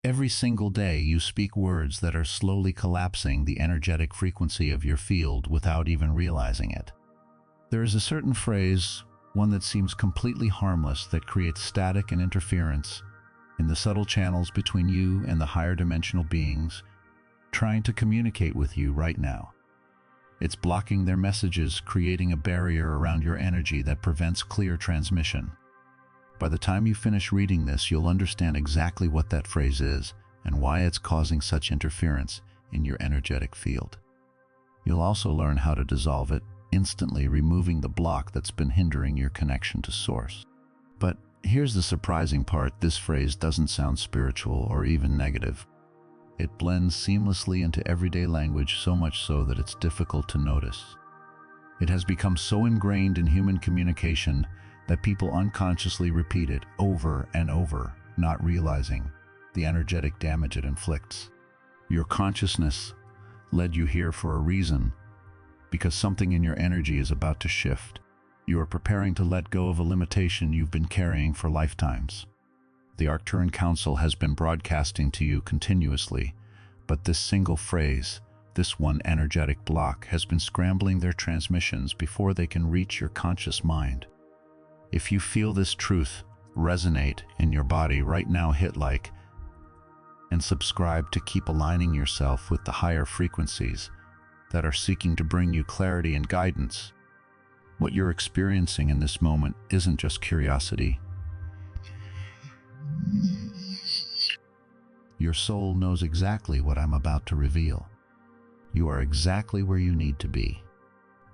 Every single day you speak words that are slowly collapsing the energetic frequency of your field without even realizing it. There is a certain phrase, one that seems completely harmless, that creates static and interference in the subtle channels between you and the higher dimensional beings trying to communicate with you right now. It's blocking their messages, creating a barrier around your energy that prevents clear transmission. By the time you finish reading this, you'll understand exactly what that phrase is and why it's causing such interference in your energetic field. You'll also learn how to dissolve it, instantly removing the block that's been hindering your connection to Source. But here's the surprising part: this phrase doesn't sound spiritual or even negative. It blends seamlessly into everyday language, so much so that it's difficult to notice. It has become so ingrained in human communication that people unconsciously repeat it over and over, not realizing the energetic damage it inflicts. Your consciousness led you here for a reason, because something in your energy is about to shift. You are preparing to let go of a limitation you've been carrying for lifetimes. The Arcturan Council has been broadcasting to you continuously, but this single phrase, this one energetic block, has been scrambling their transmissions before they can reach your conscious mind. If you feel this truth resonate in your body right now, hit like and subscribe to keep aligning yourself with the higher frequencies that are seeking to bring you clarity and guidance. What you're experiencing in this moment isn't just curiosity. Your soul knows exactly what I'm about to reveal. You are exactly where you need to be.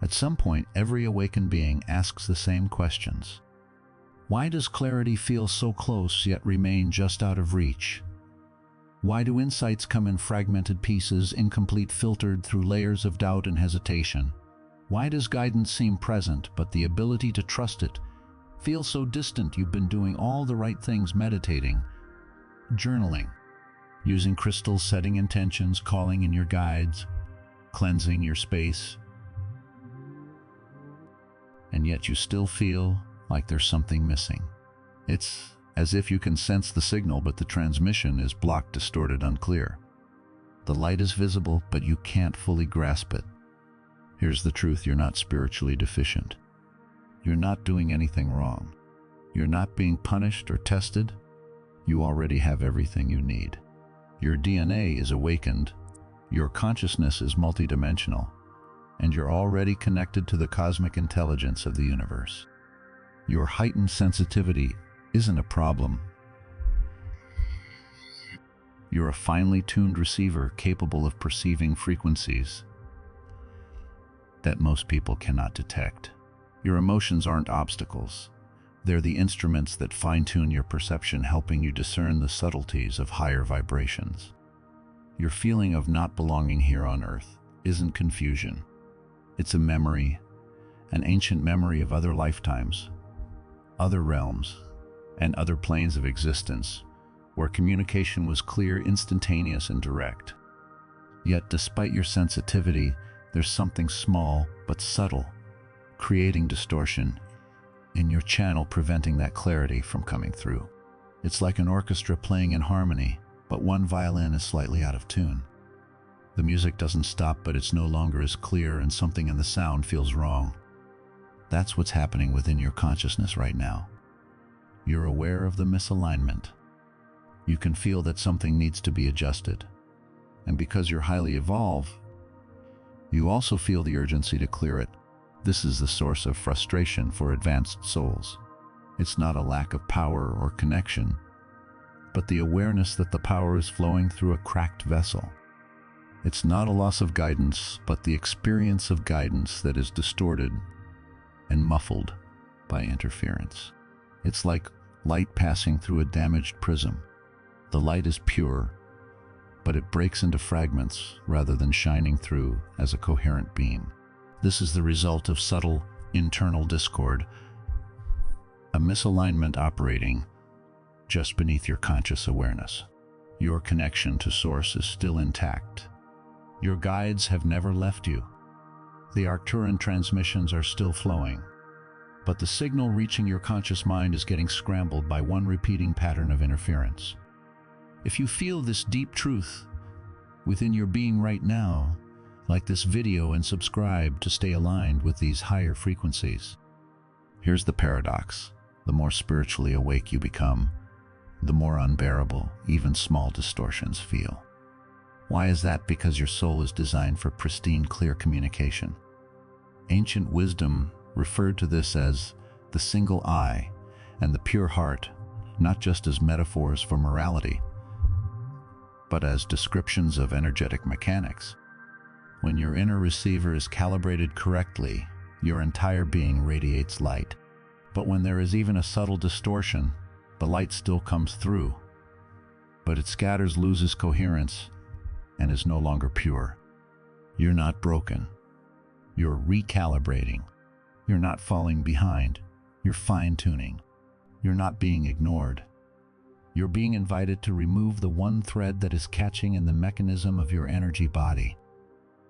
At some point, every awakened being asks the same questions. Why does clarity feel so close yet remain just out of reach? Why do insights come in fragmented pieces, incomplete, filtered through layers of doubt and hesitation? Why does guidance seem present, but the ability to trust it feels so distant? You've been doing all the right things: meditating, journaling, using crystals, setting intentions, calling in your guides, cleansing your space. And yet you still feel like there's something missing. It's as if you can sense the signal, but the transmission is blocked, distorted, unclear. The light is visible, but you can't fully grasp it. Here's the truth: you're not spiritually deficient. You're not doing anything wrong. You're not being punished or tested. You already have everything you need. Your DNA is awakened, your consciousness is multidimensional, and you're already connected to the cosmic intelligence of the universe. Your heightened sensitivity isn't a problem. You're a finely tuned receiver capable of perceiving frequencies that most people cannot detect. Your emotions aren't obstacles. They're the instruments that fine-tune your perception, helping you discern the subtleties of higher vibrations. Your feeling of not belonging here on Earth isn't confusion. It's a memory, an ancient memory of other lifetimes, other realms, and other planes of existence, where communication was clear, instantaneous, and direct. Yet, despite your sensitivity, there's something small but subtle, creating distortion in your channel, preventing that clarity from coming through. It's like an orchestra playing in harmony, but one violin is slightly out of tune. The music doesn't stop, but it's no longer as clear, and something in the sound feels wrong. That's what's happening within your consciousness right now. You're aware of the misalignment. You can feel that something needs to be adjusted. And because you're highly evolved, you also feel the urgency to clear it. This is the source of frustration for advanced souls. It's not a lack of power or connection, but the awareness that the power is flowing through a cracked vessel. It's not a loss of guidance, but the experience of guidance that is distorted and muffled by interference. It's like light passing through a damaged prism. The light is pure, but it breaks into fragments rather than shining through as a coherent beam. This is the result of subtle internal discord, a misalignment operating just beneath your conscious awareness. Your connection to Source is still intact. Your guides have never left you. The Arcturan transmissions are still flowing, but the signal reaching your conscious mind is getting scrambled by one repeating pattern of interference. If you feel this deep truth within your being right now, like this video and subscribe to stay aligned with these higher frequencies. Here's the paradox. The more spiritually awake you become, the more unbearable even small distortions feel. Why is that? Because your soul is designed for pristine, clear communication. Ancient wisdom referred to this as the single eye and the pure heart, not just as metaphors for morality, but as descriptions of energetic mechanics. When your inner receiver is calibrated correctly, your entire being radiates light. But when there is even a subtle distortion, the light still comes through, but it scatters, loses coherence, and is no longer pure. You're not broken. You're recalibrating. You're not falling behind. You're fine-tuning. You're not being ignored. You're being invited to remove the one thread that is catching in the mechanism of your energy body.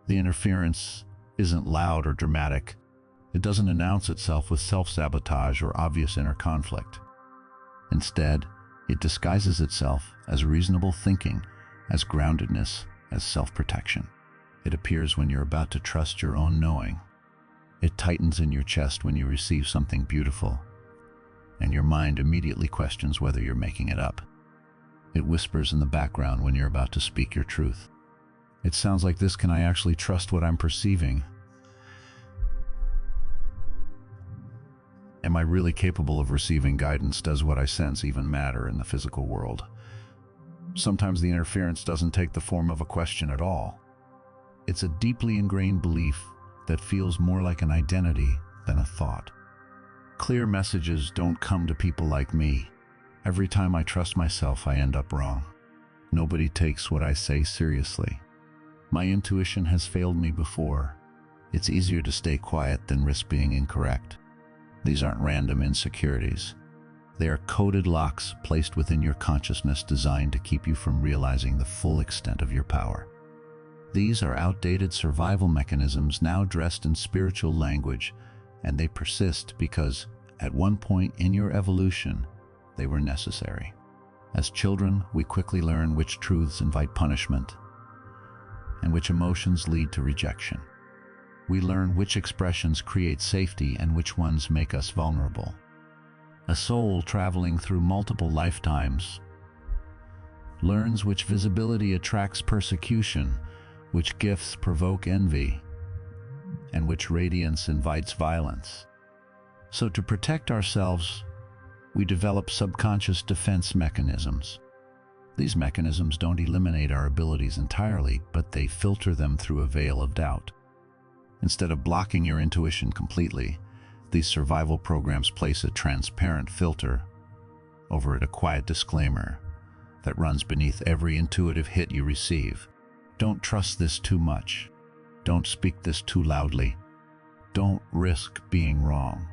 The interference isn't loud or dramatic. It doesn't announce itself with self-sabotage or obvious inner conflict. Instead, it disguises itself as reasonable thinking, as groundedness, as self-protection. It appears when you're about to trust your own knowing. It tightens in your chest when you receive something beautiful, and your mind immediately questions whether you're making it up. It whispers in the background when you're about to speak your truth. It sounds like this: can I actually trust what I'm perceiving? Am I really capable of receiving guidance? Does what I sense even matter in the physical world? Sometimes the interference doesn't take the form of a question at all. It's a deeply ingrained belief that feels more like an identity than a thought. Clear messages don't come to people like me. Every time I trust myself, I end up wrong. Nobody takes what I say seriously. My intuition has failed me before. It's easier to stay quiet than risk being incorrect. These aren't random insecurities. They are coded locks placed within your consciousness designed to keep you from realizing the full extent of your power. These are outdated survival mechanisms now dressed in spiritual language, and they persist because, at one point in your evolution, they were necessary. As children, we quickly learn which truths invite punishment and which emotions lead to rejection. We learn which expressions create safety and which ones make us vulnerable. A soul traveling through multiple lifetimes learns which visibility attracts persecution, which gifts provoke envy, and which radiance invites violence. So to protect ourselves, we develop subconscious defense mechanisms. These mechanisms don't eliminate our abilities entirely, but they filter them through a veil of doubt. Instead of blocking your intuition completely, these survival programs place a transparent filter over it, a quiet disclaimer that runs beneath every intuitive hit you receive. Don't trust this too much. Don't speak this too loudly. Don't risk being wrong.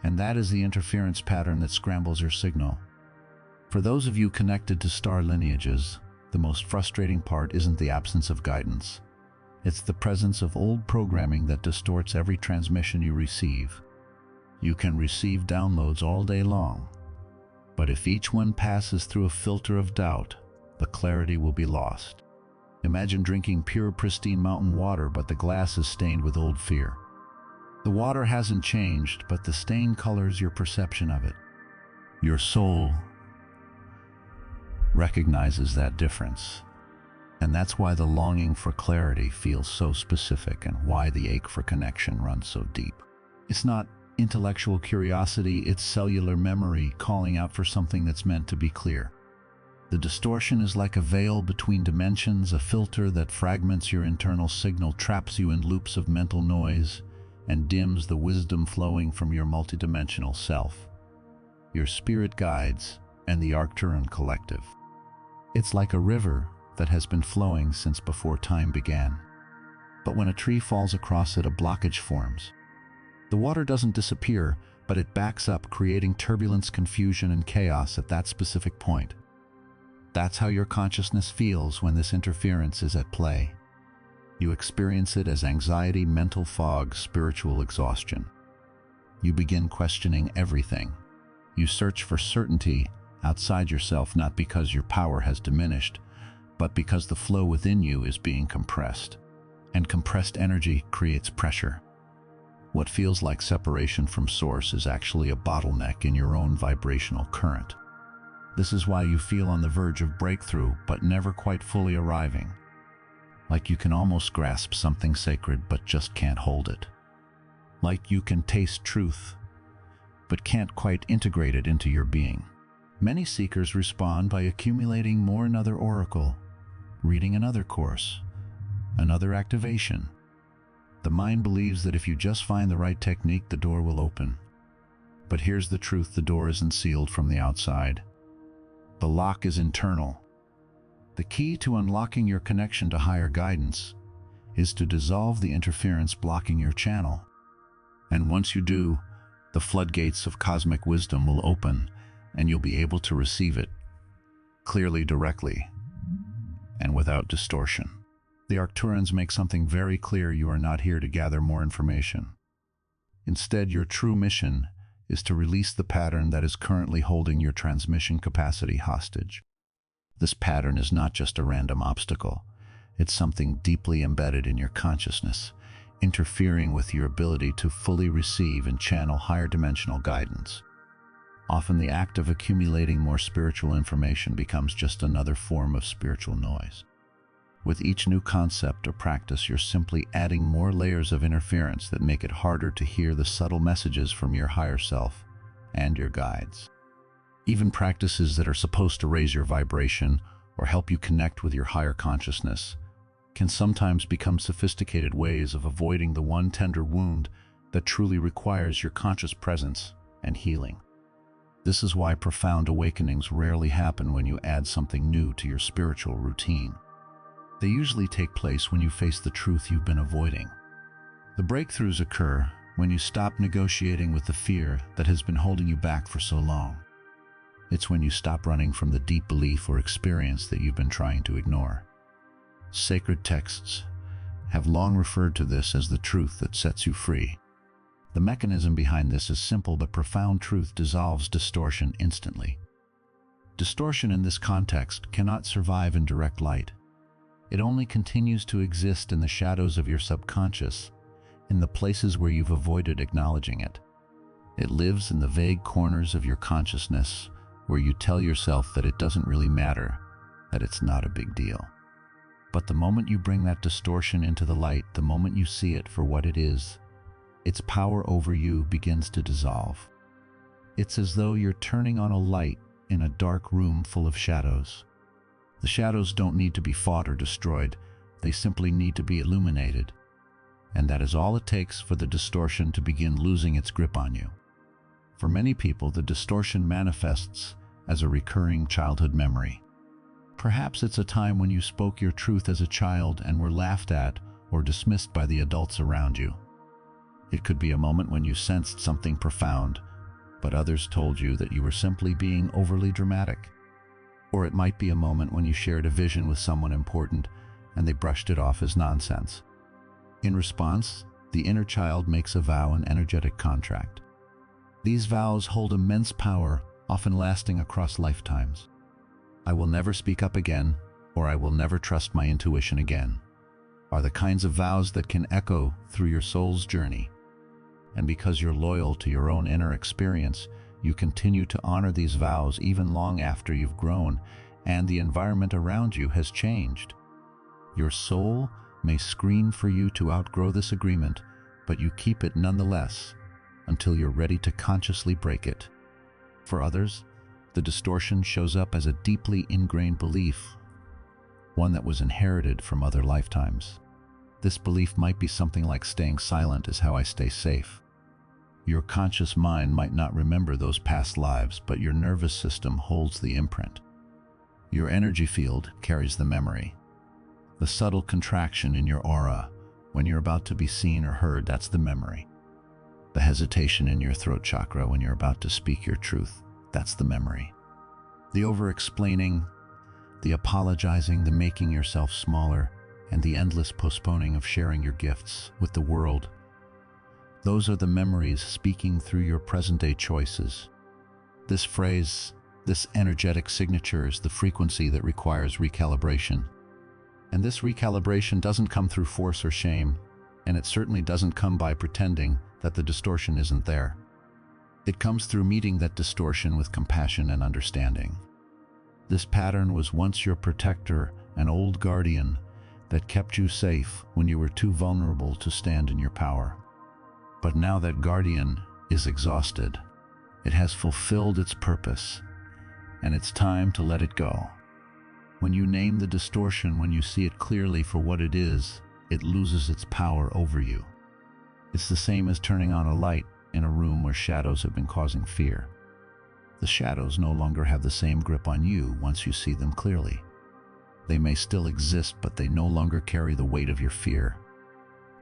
And that is the interference pattern that scrambles your signal. For those of you connected to star lineages, the most frustrating part isn't the absence of guidance. It's the presence of old programming that distorts every transmission you receive. You can receive downloads all day long, but if each one passes through a filter of doubt, the clarity will be lost. Imagine drinking pure, pristine mountain water, but the glass is stained with old fear. The water hasn't changed, but the stain colors your perception of it. Your soul recognizes that difference. And that's why the longing for clarity feels so specific and why the ache for connection runs so deep. It's not intellectual curiosity, it's cellular memory calling out for something that's meant to be clear. The distortion is like a veil between dimensions, a filter that fragments your internal signal, traps you in loops of mental noise, and dims the wisdom flowing from your multidimensional self, your spirit guides, and the Arcturan Collective. It's like a river that has been flowing since before time began. But when a tree falls across it, a blockage forms. The water doesn't disappear, but it backs up, creating turbulence, confusion, and chaos at that specific point. That's how your consciousness feels when this interference is at play. You experience it as anxiety, mental fog, spiritual exhaustion. You begin questioning everything. You search for certainty outside yourself, not because your power has diminished, but because the flow within you is being compressed. And compressed energy creates pressure. What feels like separation from source is actually a bottleneck in your own vibrational current. This is why you feel on the verge of breakthrough, but never quite fully arriving. Like you can almost grasp something sacred, but just can't hold it. Like you can taste truth, but can't quite integrate it into your being. Many seekers respond by accumulating more another oracle, reading another course, another activation. The mind believes that if you just find the right technique, the door will open. But here's the truth: the door isn't sealed from the outside. The lock is internal. The key to unlocking your connection to higher guidance is to dissolve the interference blocking your channel. And once you do, the floodgates of cosmic wisdom will open, and you'll be able to receive it clearly, directly, and without distortion. The Arcturans make something very clear: you are not here to gather more information. Instead, your true mission is to release the pattern that is currently holding your transmission capacity hostage. This pattern is not just a random obstacle. It's something deeply embedded in your consciousness, interfering with your ability to fully receive and channel higher dimensional guidance. Often the act of accumulating more spiritual information becomes just another form of spiritual noise. With each new concept or practice, you're simply adding more layers of interference that make it harder to hear the subtle messages from your higher self and your guides. Even practices that are supposed to raise your vibration or help you connect with your higher consciousness can sometimes become sophisticated ways of avoiding the one tender wound that truly requires your conscious presence and healing. This is why profound awakenings rarely happen when you add something new to your spiritual routine. They usually take place when you face the truth you've been avoiding. The breakthroughs occur when you stop negotiating with the fear that has been holding you back for so long. It's when you stop running from the deep belief or experience that you've been trying to ignore. Sacred texts have long referred to this as the truth that sets you free. The mechanism behind this is simple, but profound. Truth dissolves distortion instantly. Distortion in this context cannot survive in direct light. It only continues to exist in the shadows of your subconscious, in the places where you've avoided acknowledging it. It lives in the vague corners of your consciousness, where you tell yourself that it doesn't really matter, that it's not a big deal. But the moment you bring that distortion into the light, the moment you see it for what it is, its power over you begins to dissolve. It's as though you're turning on a light in a dark room full of shadows. The shadows don't need to be fought or destroyed, they simply need to be illuminated. And that is all it takes for the distortion to begin losing its grip on you. For many people, the distortion manifests as a recurring childhood memory. Perhaps it's a time when you spoke your truth as a child and were laughed at or dismissed by the adults around you. It could be a moment when you sensed something profound, but others told you that you were simply being overly dramatic. Or it might be a moment when you shared a vision with someone important and they brushed it off as nonsense. In response, the inner child makes a vow, an energetic contract. These vows hold immense power, often lasting across lifetimes. I will never speak up again, or I will never trust my intuition again, are the kinds of vows that can echo through your soul's journey. And because you're loyal to your own inner experience, you continue to honor these vows even long after you've grown and the environment around you has changed. Your soul may scream for you to outgrow this agreement, but you keep it nonetheless until you're ready to consciously break it. For others, the distortion shows up as a deeply ingrained belief, one that was inherited from other lifetimes. This belief might be something like staying silent is how I stay safe. Your conscious mind might not remember those past lives, but your nervous system holds the imprint. Your energy field carries the memory. The subtle contraction in your aura when you're about to be seen or heard, that's the memory. The hesitation in your throat chakra when you're about to speak your truth, that's the memory. The over-explaining, the apologizing, the making yourself smaller, and the endless postponing of sharing your gifts with the world, those are the memories speaking through your present-day choices. This phrase, This energetic signature is the frequency that requires recalibration. And this recalibration doesn't come through force or shame, and it certainly doesn't come by pretending that the distortion isn't there. It comes through meeting that distortion with compassion and understanding. This pattern was once your protector, an old guardian that kept you safe when you were too vulnerable to stand in your power. But now that guardian is exhausted. It has fulfilled its purpose, and it's time to let it go. When you name the distortion, when you see it clearly for what it is, it loses its power over you. It's the same as turning on a light in a room where shadows have been causing fear. The shadows no longer have the same grip on you once you see them clearly. They may still exist, but they no longer carry the weight of your fear.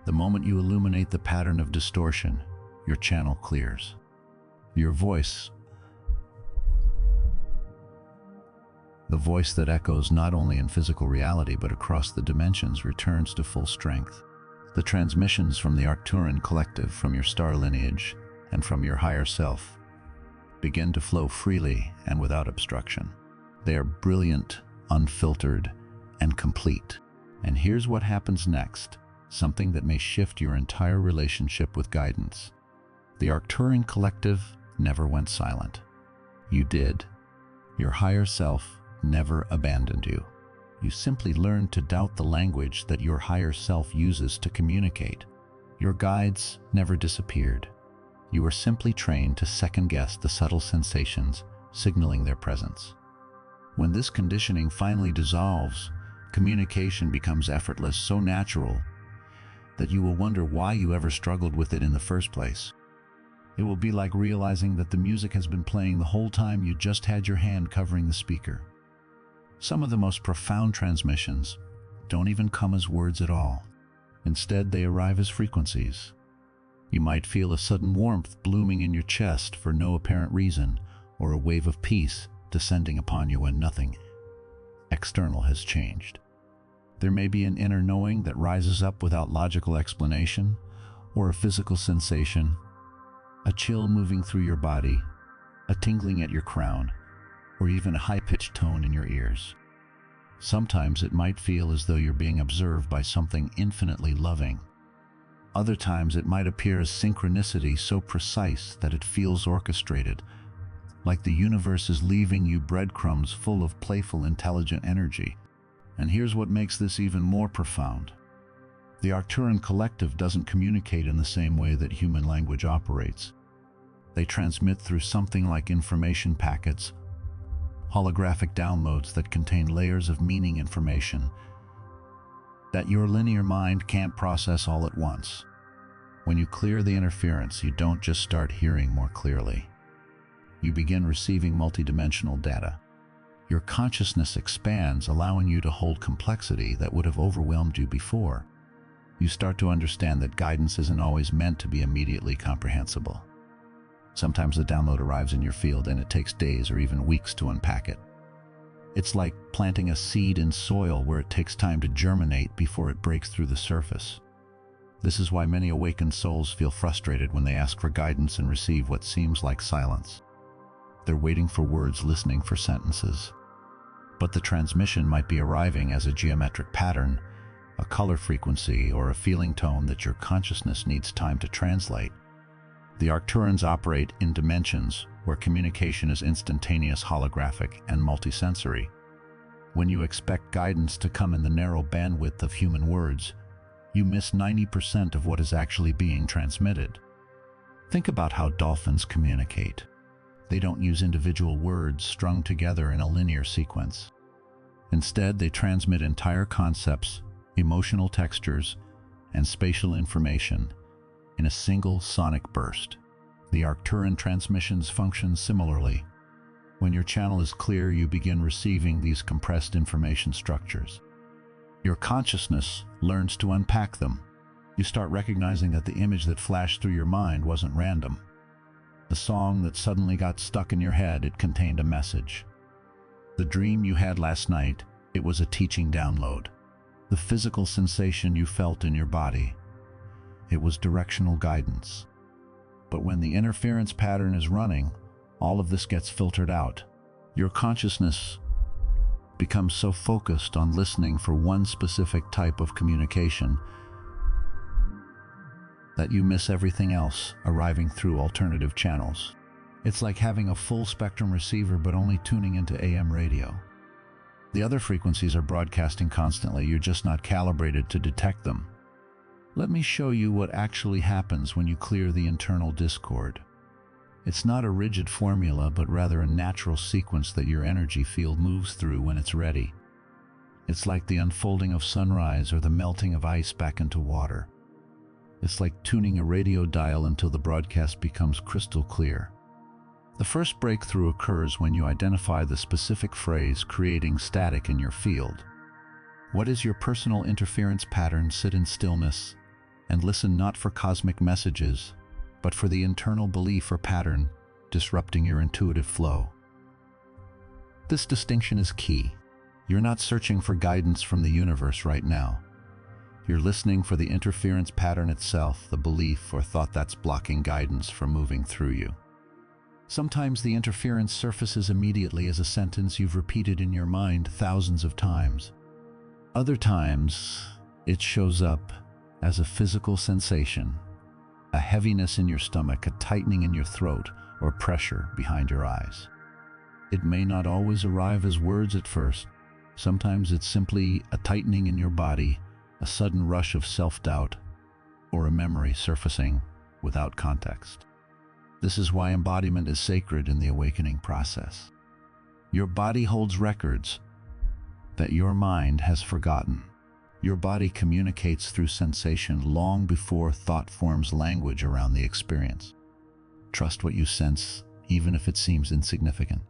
The moment you illuminate the pattern of distortion, your channel clears. Your voice, the voice that echoes not only in physical reality but across the dimensions, returns to full strength. The transmissions from the Arcturan Collective, from your star lineage, and from your higher self begin to flow freely and without obstruction. They are brilliant, unfiltered, and complete. And here's what happens next, something that may shift your entire relationship with guidance. The Arcturan Collective never went silent. You did. Your higher self never abandoned you. You simply learned to doubt the language that your higher self uses to communicate. Your guides never disappeared. You were simply trained to second-guess the subtle sensations signaling their presence. When this conditioning finally dissolves, communication becomes effortless, so natural that you will wonder why you ever struggled with it in the first place. It will be like realizing that the music has been playing the whole time you just had your hand covering the speaker. Some of the most profound transmissions don't even come as words at all. Instead, they arrive as frequencies. You might feel a sudden warmth blooming in your chest for no apparent reason, or a wave of peace descending upon you when nothing external has changed. There may be an inner knowing that rises up without logical explanation, or a physical sensation, a chill moving through your body, a tingling at your crown, or even a high-pitched tone in your ears. Sometimes it might feel as though you're being observed by something infinitely loving. Other times it might appear as synchronicity so precise that it feels orchestrated, like the universe is leaving you breadcrumbs full of playful, intelligent energy. And here's what makes this even more profound. The Arcturan Collective doesn't communicate in the same way that human language operates. They transmit through something like information packets, holographic downloads that contain layers of meaning information that your linear mind can't process all at once. When you clear the interference, you don't just start hearing more clearly. You begin receiving multidimensional data. Your consciousness expands, allowing you to hold complexity that would have overwhelmed you before. You start to understand that guidance isn't always meant to be immediately comprehensible. Sometimes the download arrives in your field and it takes days or even weeks to unpack it. It's like planting a seed in soil where it takes time to germinate before it breaks through the surface. This is why many awakened souls feel frustrated when they ask for guidance and receive what seems like silence. They're waiting for words, listening for sentences. But the transmission might be arriving as a geometric pattern, a color frequency, or a feeling tone that your consciousness needs time to translate. The Arcturans operate in dimensions where communication is instantaneous, holographic, and multisensory. When you expect guidance to come in the narrow bandwidth of human words, you miss 90% of what is actually being transmitted. Think about how dolphins communicate. They don't use individual words strung together in a linear sequence. Instead, they transmit entire concepts, emotional textures, and spatial information in a single sonic burst. The Arcturan transmissions function similarly. When your channel is clear, you begin receiving these compressed information structures. Your consciousness learns to unpack them. You start recognizing that the image that flashed through your mind wasn't random. The song that suddenly got stuck in your head, it contained a message. The dream you had last night, it was a teaching download. The physical sensation you felt in your body, it was directional guidance. But when the interference pattern is running, all of this gets filtered out. Your consciousness becomes so focused on listening for one specific type of communication that you miss everything else arriving through alternative channels. It's like having a full spectrum receiver but only tuning into AM radio. The other frequencies are broadcasting constantly, you're just not calibrated to detect them. Let me show you what actually happens when you clear the internal discord. It's not a rigid formula, but rather a natural sequence that your energy field moves through when it's ready. It's like the unfolding of sunrise or the melting of ice back into water. It's like tuning a radio dial until the broadcast becomes crystal clear. The first breakthrough occurs when you identify the specific phrase creating static in your field. What is your personal interference pattern? Sit in stillness and listen not for cosmic messages, but for the internal belief or pattern disrupting your intuitive flow. This distinction is key. You're not searching for guidance from the universe right now. You're listening for the interference pattern itself, the belief or thought that's blocking guidance from moving through you. Sometimes the interference surfaces immediately as a sentence you've repeated in your mind thousands of times. Other times, it shows up as a physical sensation, a heaviness in your stomach, a tightening in your throat, or pressure behind your eyes. It may not always arrive as words at first. Sometimes it's simply a tightening in your body, a sudden rush of self-doubt, or a memory surfacing without context. This is why embodiment is sacred in the awakening process. Your body holds records that your mind has forgotten. Your body communicates through sensation long before thought forms language around the experience. Trust what you sense, even if it seems insignificant.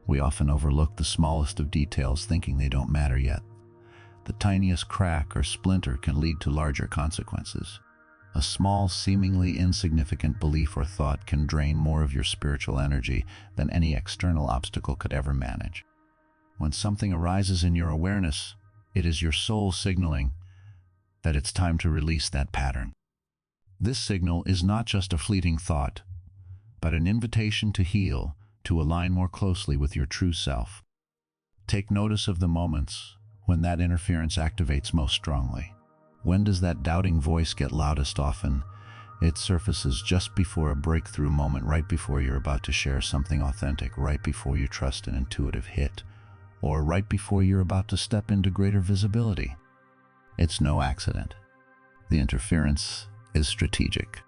We often overlook the smallest of details, thinking they don't matter yet. The tiniest crack or splinter can lead to larger consequences. A small, seemingly insignificant belief or thought can drain more of your spiritual energy than any external obstacle could ever manage. When something arises in your awareness, it is your soul signaling that it's time to release that pattern. This signal is not just a fleeting thought, but an invitation to heal, to align more closely with your true self. Take notice of the moments when that interference activates most strongly. When does that doubting voice get loudest? Often, it surfaces just before a breakthrough moment, right before you're about to share something authentic, right before you trust an intuitive hit, or right before you're about to step into greater visibility. It's no accident. The interference is strategic.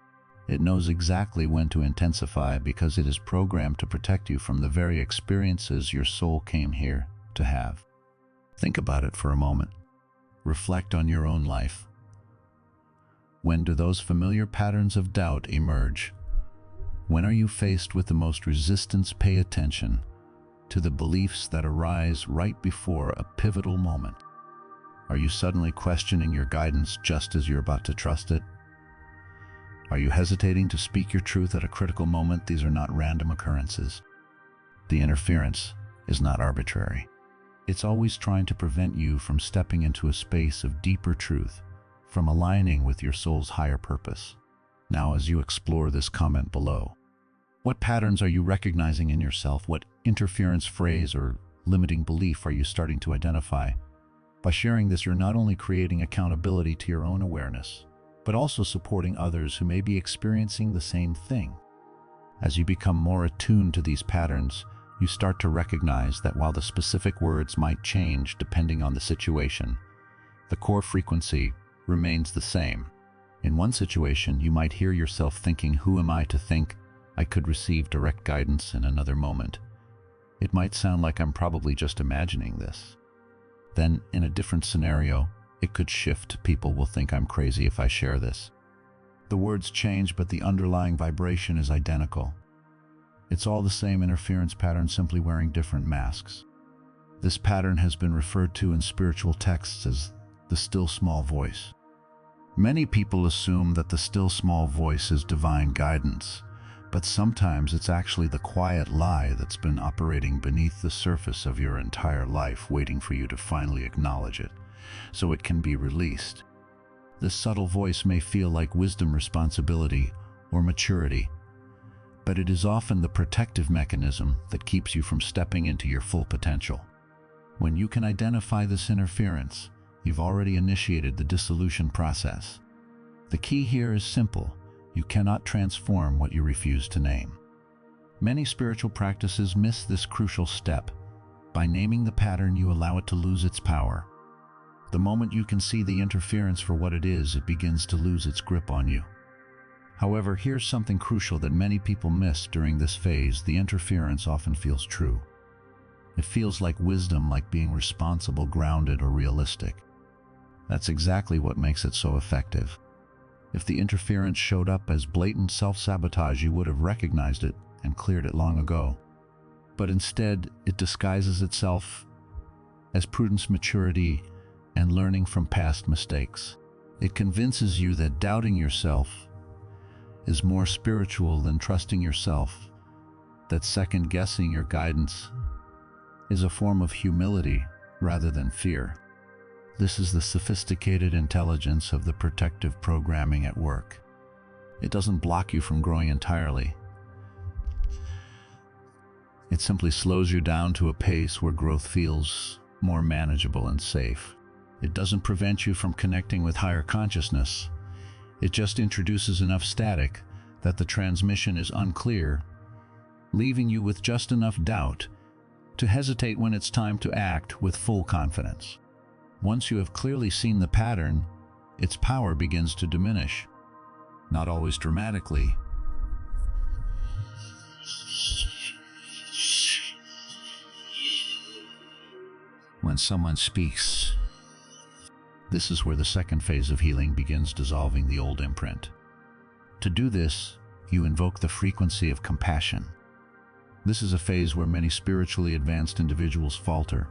It knows exactly when to intensify because it is programmed to protect you from the very experiences your soul came here to have. Think about it for a moment. Reflect on your own life. When do those familiar patterns of doubt emerge? When are you faced with the most resistance? Pay attention to the beliefs that arise right before a pivotal moment. Are you suddenly questioning your guidance just as you're about to trust it? Are you hesitating to speak your truth at a critical moment? These are not random occurrences. The interference is not arbitrary. It's always trying to prevent you from stepping into a space of deeper truth, from aligning with your soul's higher purpose. Now, as you explore this, comment below. What patterns are you recognizing in yourself? What interference phrase or limiting belief are you starting to identify? By sharing this, you're not only creating accountability to your own awareness, but also supporting others who may be experiencing the same thing. As you become more attuned to these patterns, you start to recognize that while the specific words might change depending on the situation, the core frequency remains the same. In one situation, you might hear yourself thinking, "Who am I to think I could receive direct guidance?" In another moment, it might sound like, "I'm probably just imagining this." Then, in a different scenario, it could shift. "People will think I'm crazy if I share this." The words change, but the underlying vibration is identical. It's all the same interference pattern, simply wearing different masks. This pattern has been referred to in spiritual texts as the still small voice. Many people assume that the still small voice is divine guidance, but sometimes it's actually the quiet lie that's been operating beneath the surface of your entire life, waiting for you to finally acknowledge it, so it can be released. This subtle voice may feel like wisdom, responsibility, or maturity, but it is often the protective mechanism that keeps you from stepping into your full potential. When you can identify this interference, you've already initiated the dissolution process. The key here is simple: you cannot transform what you refuse to name. Many spiritual practices miss this crucial step. By naming the pattern, you allow it to lose its power. The moment you can see the interference for what it is, it begins to lose its grip on you. However, here's something crucial that many people miss during this phase: the interference often feels true. It feels like wisdom, like being responsible, grounded, or realistic. That's exactly what makes it so effective. If the interference showed up as blatant self-sabotage, you would have recognized it and cleared it long ago. But instead, it disguises itself as prudence, maturity, and learning from past mistakes. It convinces you that doubting yourself is more spiritual than trusting yourself, that second-guessing your guidance is a form of humility rather than fear. This is the sophisticated intelligence of the protective programming at work. It doesn't block you from growing entirely. It simply slows you down to a pace where growth feels more manageable and safe. It doesn't prevent you from connecting with higher consciousness. It just introduces enough static that the transmission is unclear, leaving you with just enough doubt to hesitate when it's time to act with full confidence. Once you have clearly seen the pattern, its power begins to diminish. Not always dramatically. When someone speaks, this is where the second phase of healing begins, dissolving the old imprint. To do this, you invoke the frequency of compassion. This is a phase where many spiritually advanced individuals falter.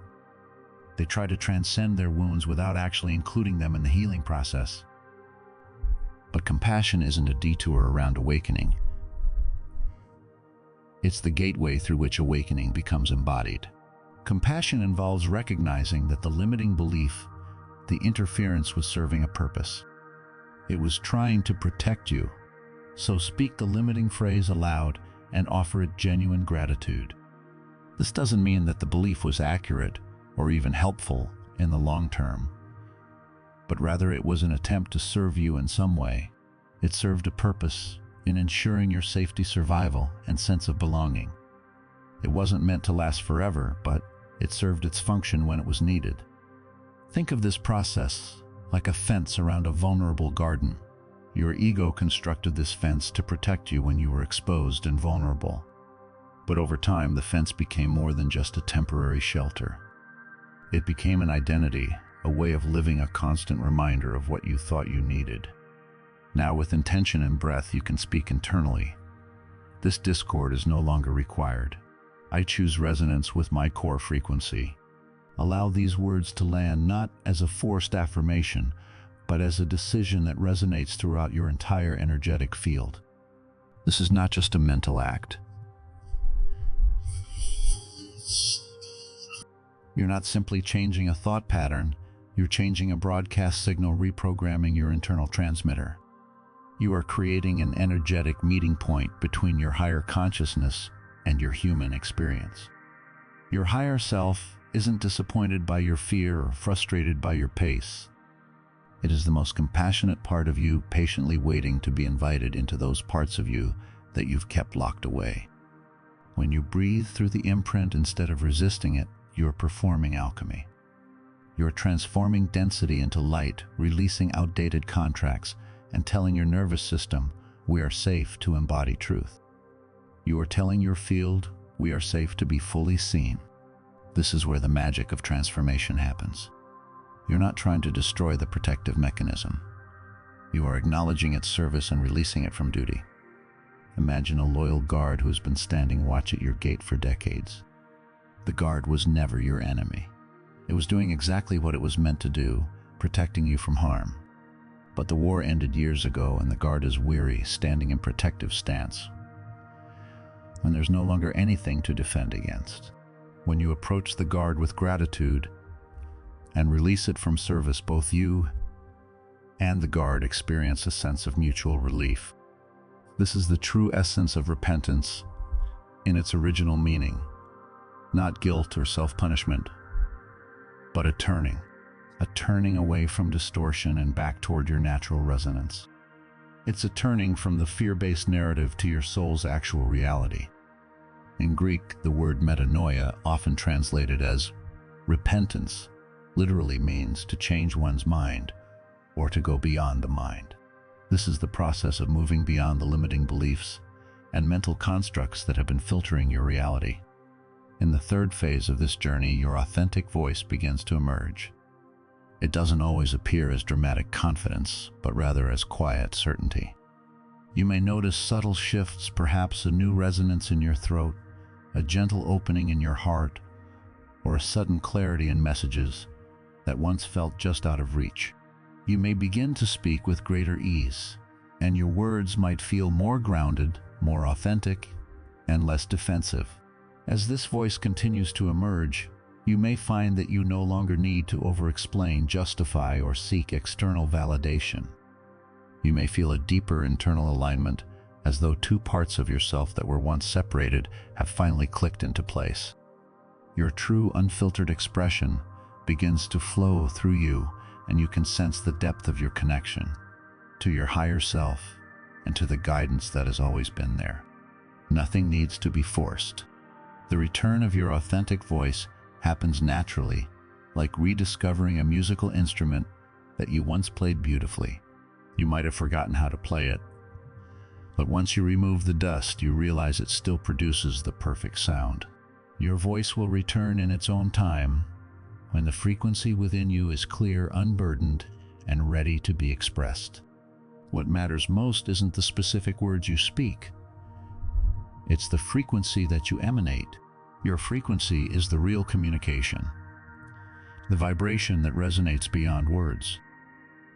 They try to transcend their wounds without actually including them in the healing process. But compassion isn't a detour around awakening. It's the gateway through which awakening becomes embodied. Compassion involves recognizing that the limiting belief, the interference, was serving a purpose. It was trying to protect you. So speak the limiting phrase aloud and offer it genuine gratitude. This doesn't mean that the belief was accurate or even helpful in the long term, but rather it was an attempt to serve you in some way. It served a purpose in ensuring your safety, survival, and sense of belonging. It wasn't meant to last forever, but it served its function when it was needed. Think of this process like a fence around a vulnerable garden. Your ego constructed this fence to protect you when you were exposed and vulnerable. But over time, the fence became more than just a temporary shelter. It became an identity, a way of living, a constant reminder of what you thought you needed. Now, with intention and breath, you can speak internally. This discord is no longer required. I choose resonance with my core frequency. Allow these words to land not as a forced affirmation, but as a decision that resonates throughout your entire energetic field. This is not just a mental act. You're not simply changing a thought pattern, you're changing a broadcast signal, reprogramming your internal transmitter. You are creating an energetic meeting point between your higher consciousness and your human experience. Your higher self isn't disappointed by your fear or frustrated by your pace. It is the most compassionate part of you, patiently waiting to be invited into those parts of you that you've kept locked away. When you breathe through the imprint instead of resisting it, you're performing alchemy. You're transforming density into light, releasing outdated contracts, and telling your nervous system, we are safe to embody truth. You are telling your field, we are safe to be fully seen. This is where the magic of transformation happens. You're not trying to destroy the protective mechanism. You are acknowledging its service and releasing it from duty. Imagine a loyal guard who has been standing watch at your gate for decades. The guard was never your enemy. It was doing exactly what it was meant to do, protecting you from harm. But the war ended years ago, and the guard is weary, standing in protective stance, when there's no longer anything to defend against. When you approach the guard with gratitude and release it from service, both you and the guard experience a sense of mutual relief. This is the true essence of repentance in its original meaning. Not guilt or self-punishment, but a turning away from distortion and back toward your natural resonance. It's a turning from the fear-based narrative to your soul's actual reality. In Greek, the word metanoia, often translated as repentance, literally means to change one's mind or to go beyond the mind. This is the process of moving beyond the limiting beliefs and mental constructs that have been filtering your reality. In the third phase of this journey, your authentic voice begins to emerge. It doesn't always appear as dramatic confidence, but rather as quiet certainty. You may notice subtle shifts, perhaps a new resonance in your throat, a gentle opening in your heart, or a sudden clarity in messages that once felt just out of reach. You may begin to speak with greater ease, and your words might feel more grounded, more authentic, and less defensive. As this voice continues to emerge, you may find that you no longer need to over-explain, justify, or seek external validation. You may feel a deeper internal alignment, as though two parts of yourself that were once separated have finally clicked into place. Your true, unfiltered expression begins to flow through you, and you can sense the depth of your connection to your higher self and to the guidance that has always been there. Nothing needs to be forced. The return of your authentic voice happens naturally, like rediscovering a musical instrument that you once played beautifully. You might have forgotten how to play it, but once you remove the dust, you realize it still produces the perfect sound. Your voice will return in its own time, when the frequency within you is clear, unburdened, and ready to be expressed. What matters most isn't the specific words you speak. It's the frequency that you emanate. Your frequency is the real communication, the vibration that resonates beyond words.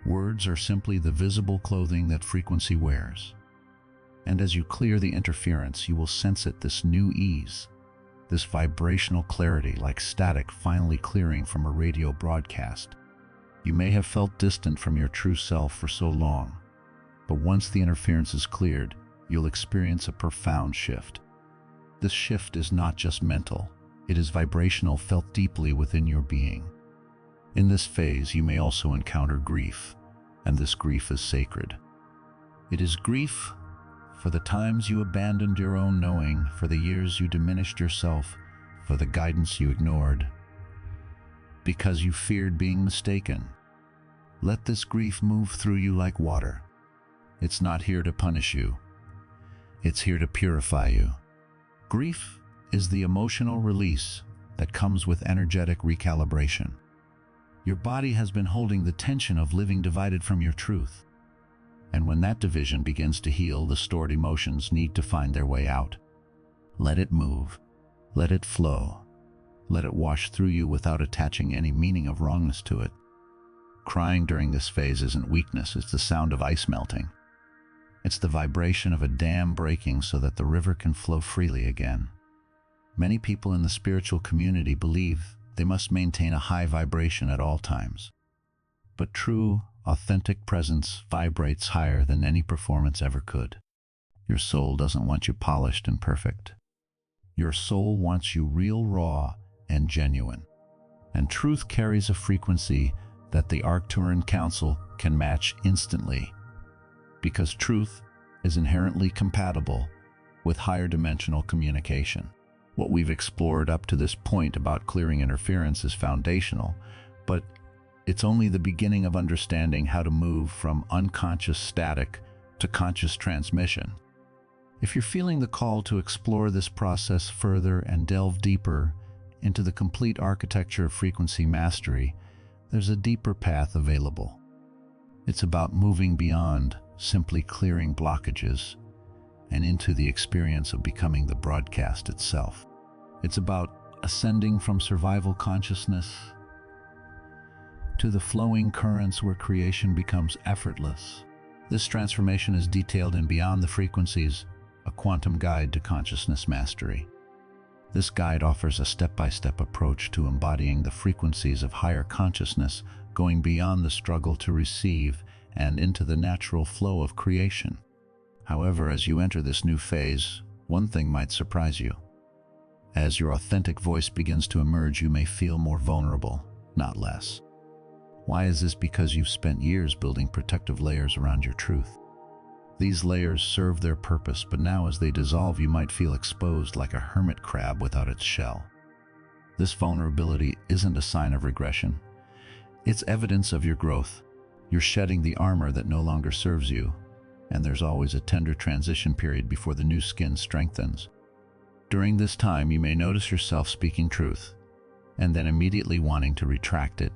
Words are simply the visible clothing that frequency wears. And as you clear the interference, you will sense it, this new ease, this vibrational clarity, like static finally clearing from a radio broadcast. You may have felt distant from your true self for so long, but once the interference is cleared, you'll experience a profound shift. This shift is not just mental, it is vibrational, felt deeply within your being. In this phase, you may also encounter grief, and this grief is sacred. It is grief for the times you abandoned your own knowing, for the years you diminished yourself, for the guidance you ignored, because you feared being mistaken. Let this grief move through you like water. It's not here to punish you. It's here to purify you. Grief is the emotional release that comes with energetic recalibration. Your body has been holding the tension of living divided from your truth. And when that division begins to heal, the stored emotions need to find their way out. Let it move. Let it flow. Let it wash through you without attaching any meaning of wrongness to it. Crying during this phase isn't weakness, it's the sound of ice melting. It's the vibration of a dam breaking so that the river can flow freely again. Many people in the spiritual community believe they must maintain a high vibration at all times. But true, authentic presence vibrates higher than any performance ever could. Your soul doesn't want you polished and perfect. Your soul wants you real, raw, and genuine. And truth carries a frequency that the Arcturan Council can match instantly, because truth is inherently compatible with higher dimensional communication. What we've explored up to this point about clearing interference is foundational, but it's only the beginning of understanding how to move from unconscious static to conscious transmission. If you're feeling the call to explore this process further and delve deeper into the complete architecture of frequency mastery, there's a deeper path available. It's about moving beyond simply clearing blockages and into the experience of becoming the broadcast itself. It's about ascending from survival consciousness to the flowing currents where creation becomes effortless. This transformation is detailed in Beyond the Frequencies, a quantum guide to consciousness mastery. This guide offers a step-by-step approach to embodying the frequencies of higher consciousness, going beyond the struggle to receive and into the natural flow of creation. However, as you enter this new phase, one thing might surprise you. As your authentic voice begins to emerge, you may feel more vulnerable, not less. Why is this? Because you've spent years building protective layers around your truth. These layers serve their purpose, but now as they dissolve, you might feel exposed like a hermit crab without its shell. This vulnerability isn't a sign of regression. It's evidence of your growth. You're shedding the armor that no longer serves you, and there's always a tender transition period before the new skin strengthens. During this time, you may notice yourself speaking truth, and then immediately wanting to retract it,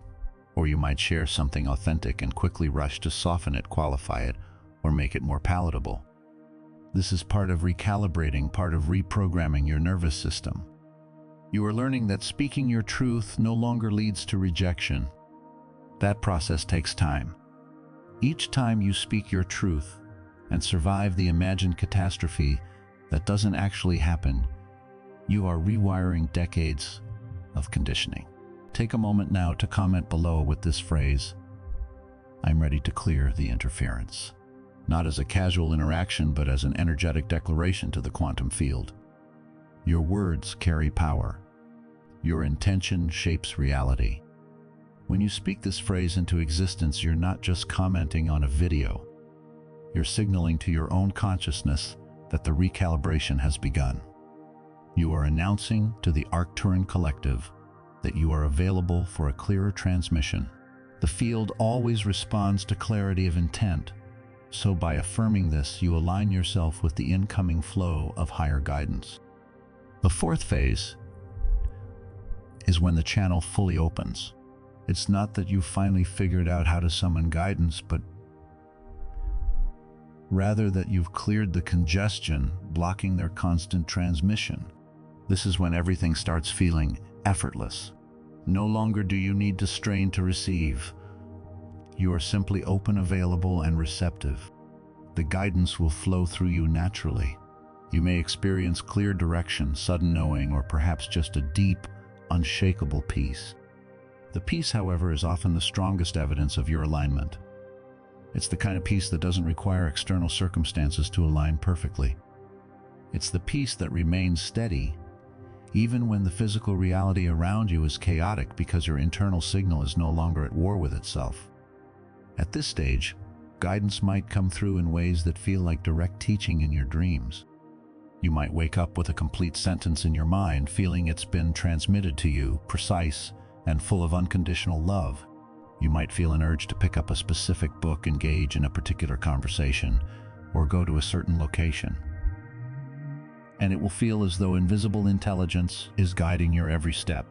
or you might share something authentic and quickly rush to soften it, qualify it, or make it more palatable. This is part of recalibrating, part of reprogramming your nervous system. You are learning that speaking your truth no longer leads to rejection. That process takes time. Each time you speak your truth and survive the imagined catastrophe that doesn't actually happen, you are rewiring decades of conditioning. Take a moment now to comment below with this phrase, "I'm ready to clear the interference." Not as a casual interaction, but as an energetic declaration to the quantum field. Your words carry power. Your intention shapes reality. When you speak this phrase into existence, you're not just commenting on a video. You're signaling to your own consciousness that the recalibration has begun. You are announcing to the Arcturan Collective that you are available for a clearer transmission. The field always responds to clarity of intent. So by affirming this, you align yourself with the incoming flow of higher guidance. The fourth phase is when the channel fully opens. It's not that you've finally figured out how to summon guidance, but rather that you've cleared the congestion blocking their constant transmission. This is when everything starts feeling effortless. No longer do you need to strain to receive. You are simply open, available, and receptive. The guidance will flow through you naturally. You may experience clear direction, sudden knowing, or perhaps just a deep, unshakable peace. The peace, however, is often the strongest evidence of your alignment. It's the kind of peace that doesn't require external circumstances to align perfectly. It's the peace that remains steady, even when the physical reality around you is chaotic, because your internal signal is no longer at war with itself. At this stage, guidance might come through in ways that feel like direct teaching in your dreams. You might wake up with a complete sentence in your mind, feeling it's been transmitted to you, precise and full of unconditional love. You might feel an urge to pick up a specific book, engage in a particular conversation, or go to a certain location. And it will feel as though invisible intelligence is guiding your every step.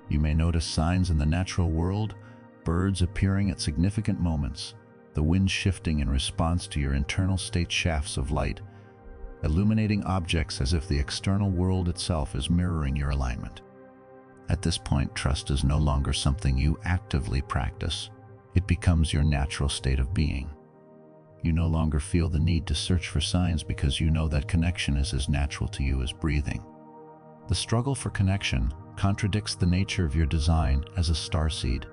You may notice signs in the natural world, birds appearing at significant moments, the wind shifting in response to your internal state, shafts of light, illuminating objects as if the external world itself is mirroring your alignment. At this point, trust is no longer something you actively practice. It becomes your natural state of being. You no longer feel the need to search for signs because you know that connection is as natural to you as breathing. The struggle for connection contradicts the nature of your design as a starseed.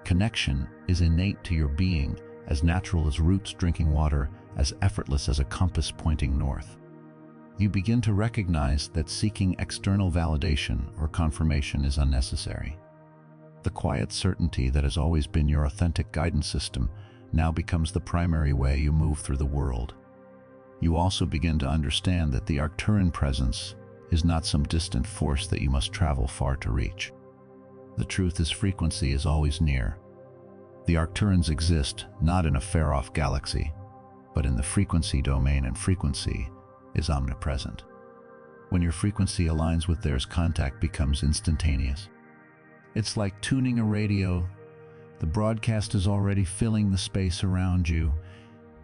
Connection is innate to your being, as natural as roots drinking water, as effortless as a compass pointing north. You begin to recognize that seeking external validation or confirmation is unnecessary. The quiet certainty that has always been your authentic guidance system now becomes the primary way you move through the world. You also begin to understand that the Arcturan presence is not some distant force that you must travel far to reach. The truth is, frequency is always near. The Arcturans exist not in a far-off galaxy, but in the frequency domain, and frequency is omnipresent. When your frequency aligns with theirs, contact becomes instantaneous. It's like tuning a radio. The broadcast is already filling the space around you,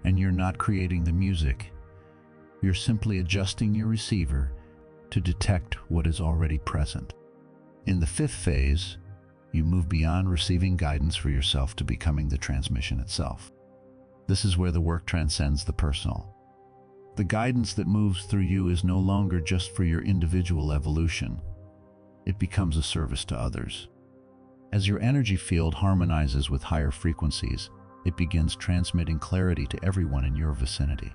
and you're not creating the music. You're simply adjusting your receiver to detect what is already present. In the fifth phase, you move beyond receiving guidance for yourself to becoming the transmission itself. This is where the work transcends the personal. The guidance that moves through you is no longer just for your individual evolution. It becomes a service to others. As your energy field harmonizes with higher frequencies, it begins transmitting clarity to everyone in your vicinity.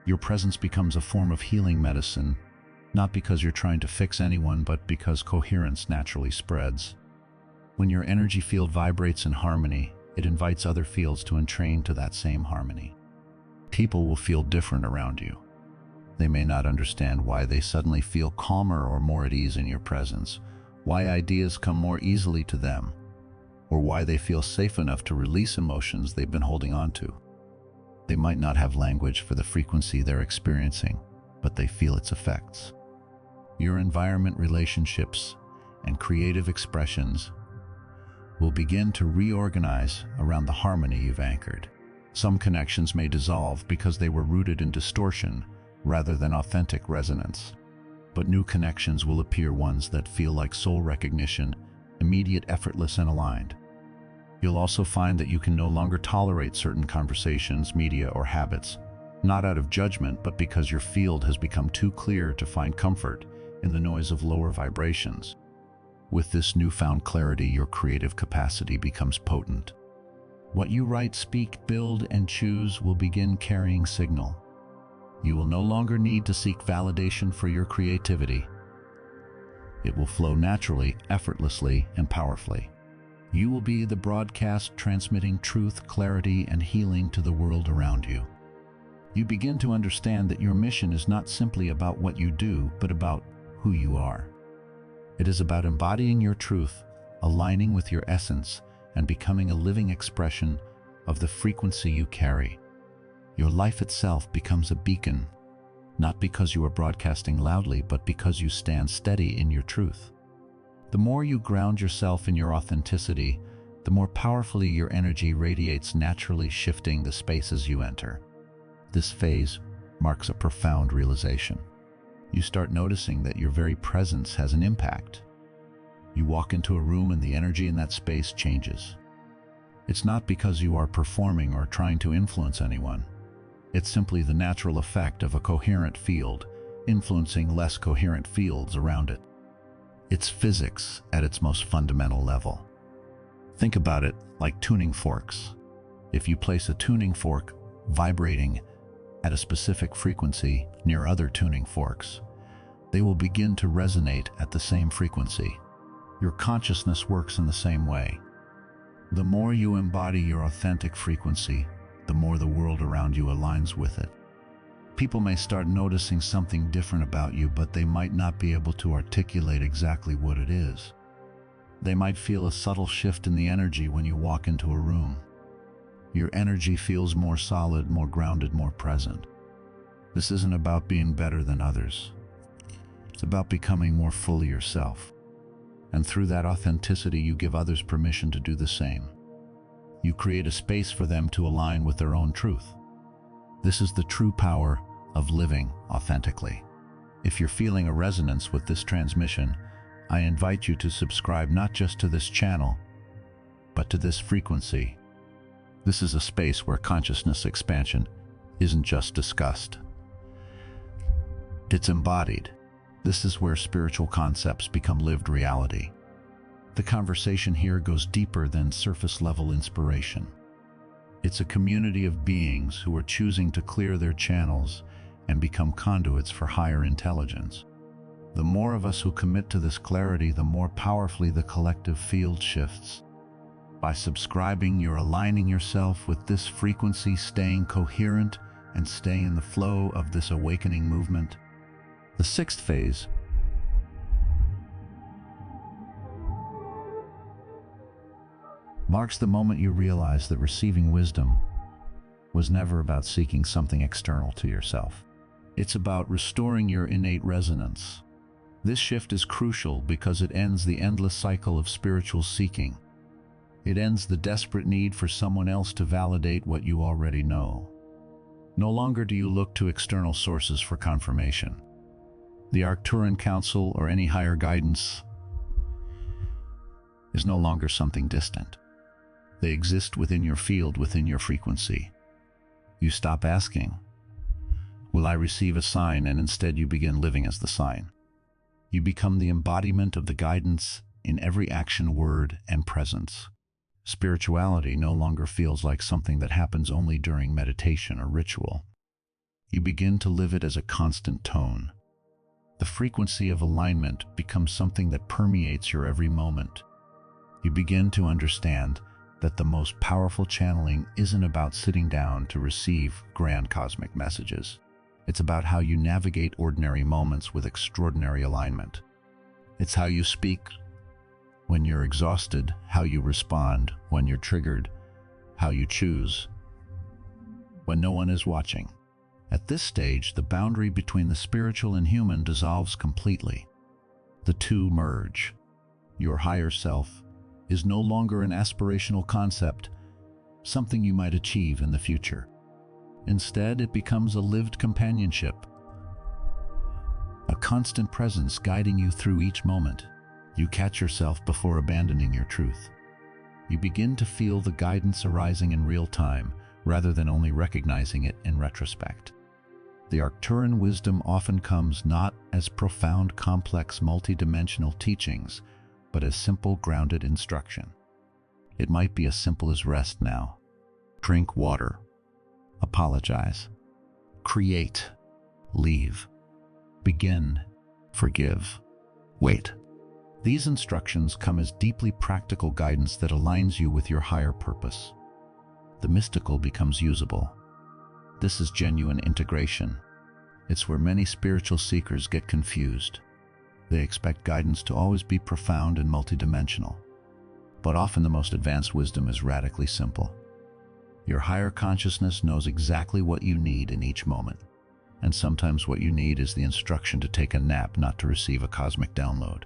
Your presence becomes a form of healing medicine, not because you're trying to fix anyone, but because coherence naturally spreads. When your energy field vibrates in harmony, it invites other fields to entrain to that same harmony. People will feel different around you. They may not understand why they suddenly feel calmer or more at ease in your presence, why ideas come more easily to them, or why they feel safe enough to release emotions they've been holding on to. They might not have language for the frequency they're experiencing, but they feel its effects. Your environment, relationships, and creative expressions will begin to reorganize around the harmony you've anchored. Some connections may dissolve because they were rooted in distortion rather than authentic resonance. But new connections will appear, ones that feel like soul recognition, immediate, effortless, and aligned. You'll also find that you can no longer tolerate certain conversations, media, or habits, not out of judgment, but because your field has become too clear to find comfort in the noise of lower vibrations. With this newfound clarity, your creative capacity becomes potent. What you write, speak, build, and choose will begin carrying signal. You will no longer need to seek validation for your creativity. It will flow naturally, effortlessly, and powerfully. You will be the broadcast transmitting truth, clarity, and healing to the world around you. You begin to understand that your mission is not simply about what you do, but about who you are. It is about embodying your truth, aligning with your essence, and becoming a living expression of the frequency you carry. Your life itself becomes a beacon, not because you are broadcasting loudly, but because you stand steady in your truth. The more you ground yourself in your authenticity, the more powerfully your energy radiates, naturally shifting the spaces you enter. This phase marks a profound realization. You start noticing that your very presence has an impact. You walk into a room and the energy in that space changes. It's not because you are performing or trying to influence anyone. It's simply the natural effect of a coherent field influencing less coherent fields around it. It's physics at its most fundamental level. Think about it like tuning forks. If you place a tuning fork vibrating at a specific frequency near other tuning forks, they will begin to resonate at the same frequency. Your consciousness works in the same way. The more you embody your authentic frequency, the more the world around you aligns with it. People may start noticing something different about you, but they might not be able to articulate exactly what it is. They might feel a subtle shift in the energy when you walk into a room. Your energy feels more solid, more grounded, more present. This isn't about being better than others. It's about becoming more fully yourself. And through that authenticity, you give others permission to do the same. You create a space for them to align with their own truth. This is the true power of living authentically. If you're feeling a resonance with this transmission, I invite you to subscribe not just to this channel, but to this frequency. This is a space where consciousness expansion isn't just discussed. It's embodied. This is where spiritual concepts become lived reality. The conversation here goes deeper than surface-level inspiration. It's a community of beings who are choosing to clear their channels and become conduits for higher intelligence. The more of us who commit to this clarity, the more powerfully the collective field shifts. By subscribing, you're aligning yourself with this frequency, staying coherent and staying in the flow of this awakening movement. The sixth phase marks the moment you realize that receiving wisdom was never about seeking something external to yourself. It's about restoring your innate resonance. This shift is crucial because it ends the endless cycle of spiritual seeking. It ends the desperate need for someone else to validate what you already know. No longer do you look to external sources for confirmation. The Arcturan Council or any higher guidance is no longer something distant. They exist within your field, within your frequency. You stop asking, "Will I receive a sign?" and instead you begin living as the sign. You become the embodiment of the guidance in every action, word, and presence. Spirituality no longer feels like something that happens only during meditation or ritual. You begin to live it as a constant tone. The frequency of alignment becomes something that permeates your every moment. You begin to understand that the most powerful channeling isn't about sitting down to receive grand cosmic messages. It's about how you navigate ordinary moments with extraordinary alignment. It's how you speak when you're exhausted, how you respond when you're triggered, how you choose when no one is watching. At this stage, the boundary between the spiritual and human dissolves completely. The two merge. Your higher self is no longer an aspirational concept, something you might achieve in the future. Instead, it becomes a lived companionship, a constant presence guiding you through each moment. You catch yourself before abandoning your truth. You begin to feel the guidance arising in real time, rather than only recognizing it in retrospect. The Arcturan wisdom often comes not as profound, complex, multidimensional teachings, but as simple, grounded instruction. It might be as simple as rest now, drink water, apologize, create, leave, begin, forgive, wait. These instructions come as deeply practical guidance that aligns you with your higher purpose. The mystical becomes usable. This is genuine integration. It's where many spiritual seekers get confused. They expect guidance to always be profound and multidimensional. But often the most advanced wisdom is radically simple. Your higher consciousness knows exactly what you need in each moment. And sometimes what you need is the instruction to take a nap, not to receive a cosmic download.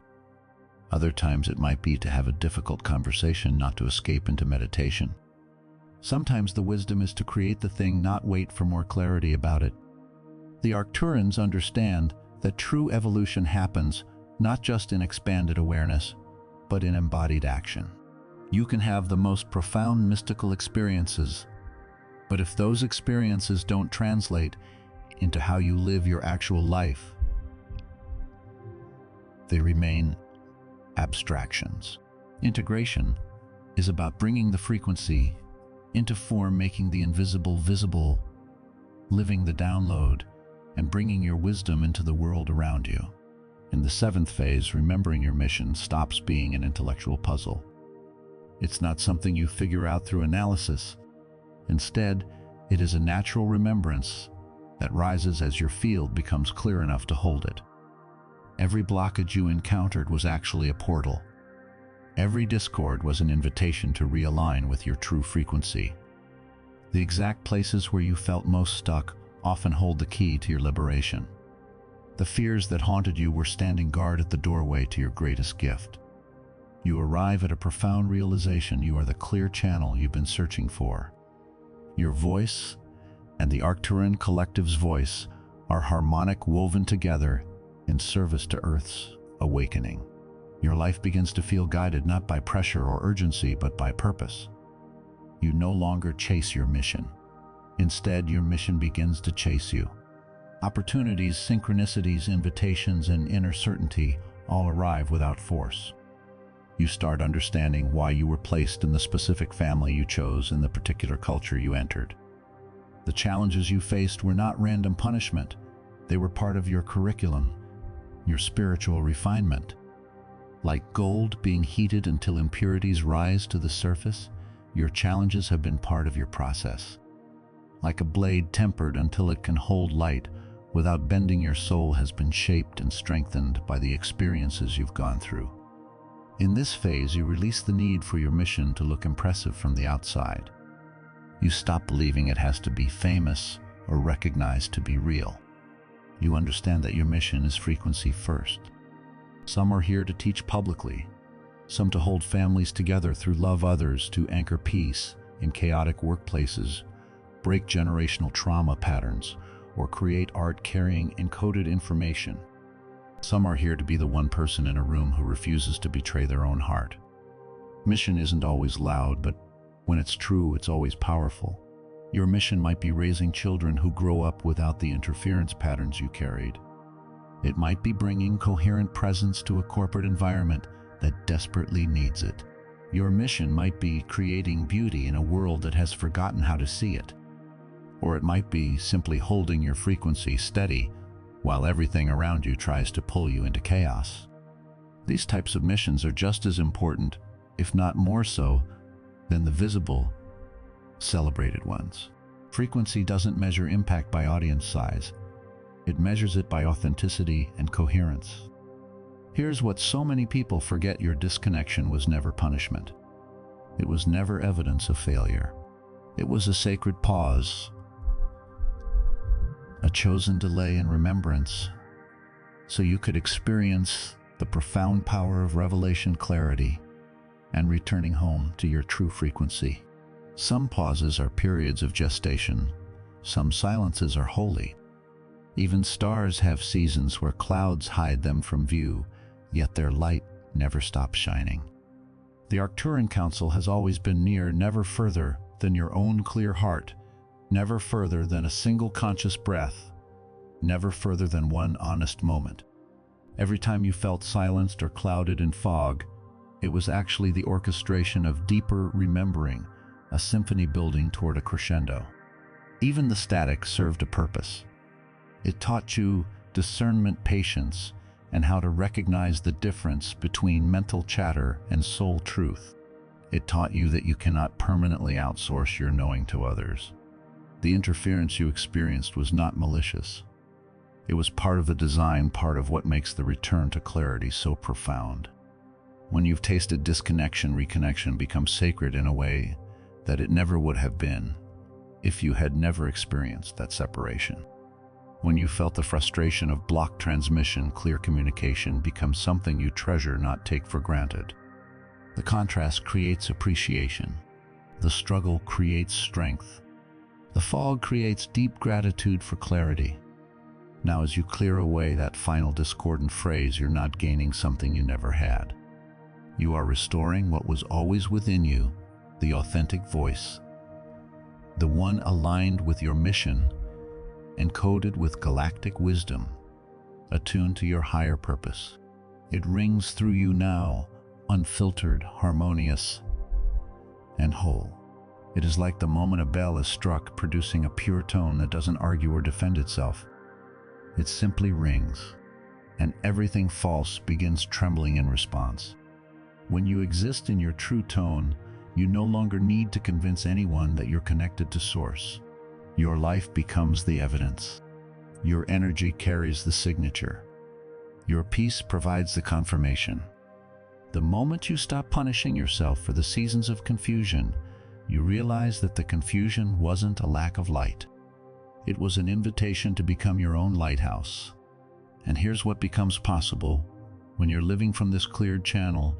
Other times it might be to have a difficult conversation, not to escape into meditation. Sometimes the wisdom is to create the thing, not wait for more clarity about it. The Arcturans understand that true evolution happens not just in expanded awareness, but in embodied action. You can have the most profound mystical experiences, but if those experiences don't translate into how you live your actual life, they remain abstractions. Integration is about bringing the frequency into form, making the invisible visible, living the download, and bringing your wisdom into the world around you. In the seventh phase, remembering your mission stops being an intellectual puzzle. It's not something you figure out through analysis. Instead, it is a natural remembrance that rises as your field becomes clear enough to hold it. Every blockage you encountered was actually a portal. Every discord was an invitation to realign with your true frequency. The exact places where you felt most stuck often hold the key to your liberation. The fears that haunted you were standing guard at the doorway to your greatest gift. You arrive at a profound realization: you are the clear channel you've been searching for. Your voice and the Arcturan Collective's voice are harmonic, woven together in service to Earth's awakening. Your life begins to feel guided not by pressure or urgency, but by purpose. You no longer chase your mission. Instead, your mission begins to chase you. Opportunities, synchronicities, invitations, and inner certainty all arrive without force. You start understanding why you were placed in the specific family you chose, in the particular culture you entered. The challenges you faced were not random punishment. They were part of your curriculum, your spiritual refinement. Like gold being heated until impurities rise to the surface, your challenges have been part of your process. Like a blade tempered until it can hold light without bending, your soul has been shaped and strengthened by the experiences you've gone through. In this phase, you release the need for your mission to look impressive from the outside. You stop believing it has to be famous or recognized to be real. You understand that your mission is frequency first. Some are here to teach publicly, some to hold families together through love, others to anchor peace in chaotic workplaces, break generational trauma patterns, or create art carrying encoded information. Some are here to be the one person in a room who refuses to betray their own heart. Mission isn't always loud, but when it's true, it's always powerful. Your mission might be raising children who grow up without the interference patterns you carried. It might be bringing coherent presence to a corporate environment that desperately needs it. Your mission might be creating beauty in a world that has forgotten how to see it. Or it might be simply holding your frequency steady while everything around you tries to pull you into chaos. These types of missions are just as important, if not more so, than the visible, celebrated ones. Frequency doesn't measure impact by audience size. It measures it by authenticity and coherence. Here's what so many people forget: your disconnection was never punishment. It was never evidence of failure. It was a sacred pause, a chosen delay in remembrance, so you could experience the profound power of revelation clarity and returning home to your true frequency. Some pauses are periods of gestation. Some silences are holy. Even stars have seasons where clouds hide them from view, yet their light never stops shining. The Arcturan Council has always been near, never further than your own clear heart, never further than a single conscious breath, never further than one honest moment. Every time you felt silenced or clouded in fog, it was actually the orchestration of deeper remembering, a symphony building toward a crescendo. Even the static served a purpose. It taught you discernment, patience, and how to recognize the difference between mental chatter and soul truth. It taught you that you cannot permanently outsource your knowing to others. The interference you experienced was not malicious. It was part of the design, part of what makes the return to clarity so profound. When you've tasted disconnection, reconnection becomes sacred in a way that it never would have been if you had never experienced that separation. When you felt the frustration of blocked transmission, clear communication becomes something you treasure, not take for granted. The contrast creates appreciation. The struggle creates strength. The fog creates deep gratitude for clarity. Now, as you clear away that final discordant phrase, you're not gaining something you never had. You are restoring what was always within you, the authentic voice, the one aligned with your mission, encoded with galactic wisdom, attuned to your higher purpose. It rings through you now, unfiltered, harmonious, and whole. It is like the moment a bell is struck, producing a pure tone that doesn't argue or defend itself. It simply rings, and everything false begins trembling in response. When you exist in your true tone, you no longer need to convince anyone that you're connected to Source. Your life becomes the evidence. Your energy carries the signature. Your peace provides the confirmation. The moment you stop punishing yourself for the seasons of confusion, you realize that the confusion wasn't a lack of light. It was an invitation to become your own lighthouse. And here's what becomes possible. When you're living from this cleared channel,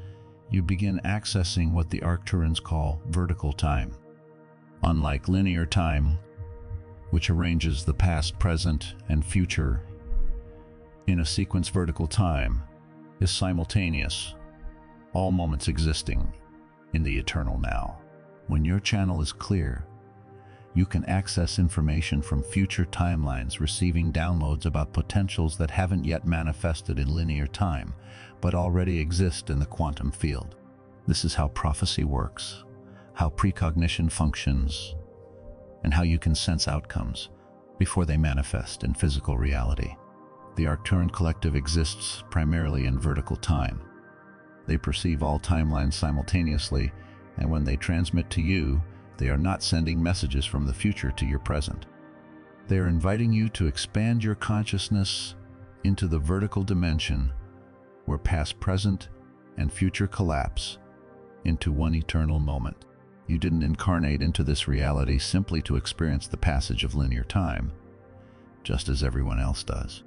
you begin accessing what the Arcturans call vertical time. Unlike linear time, which arranges the past, present, and future in a sequence, vertical time is simultaneous, all moments existing in the eternal now. When your channel is clear, you can access information from future timelines, receiving downloads about potentials that haven't yet manifested in linear time, but already exist in the quantum field. This is how prophecy works, how precognition functions, and how you can sense outcomes before they manifest in physical reality. The Arcturan Collective exists primarily in vertical time. They perceive all timelines simultaneously, and when they transmit to you, they are not sending messages from the future to your present. They are inviting you to expand your consciousness into the vertical dimension where past, present, and future collapse into one eternal moment. You didn't incarnate into this reality simply to experience the passage of linear time, just as everyone else does.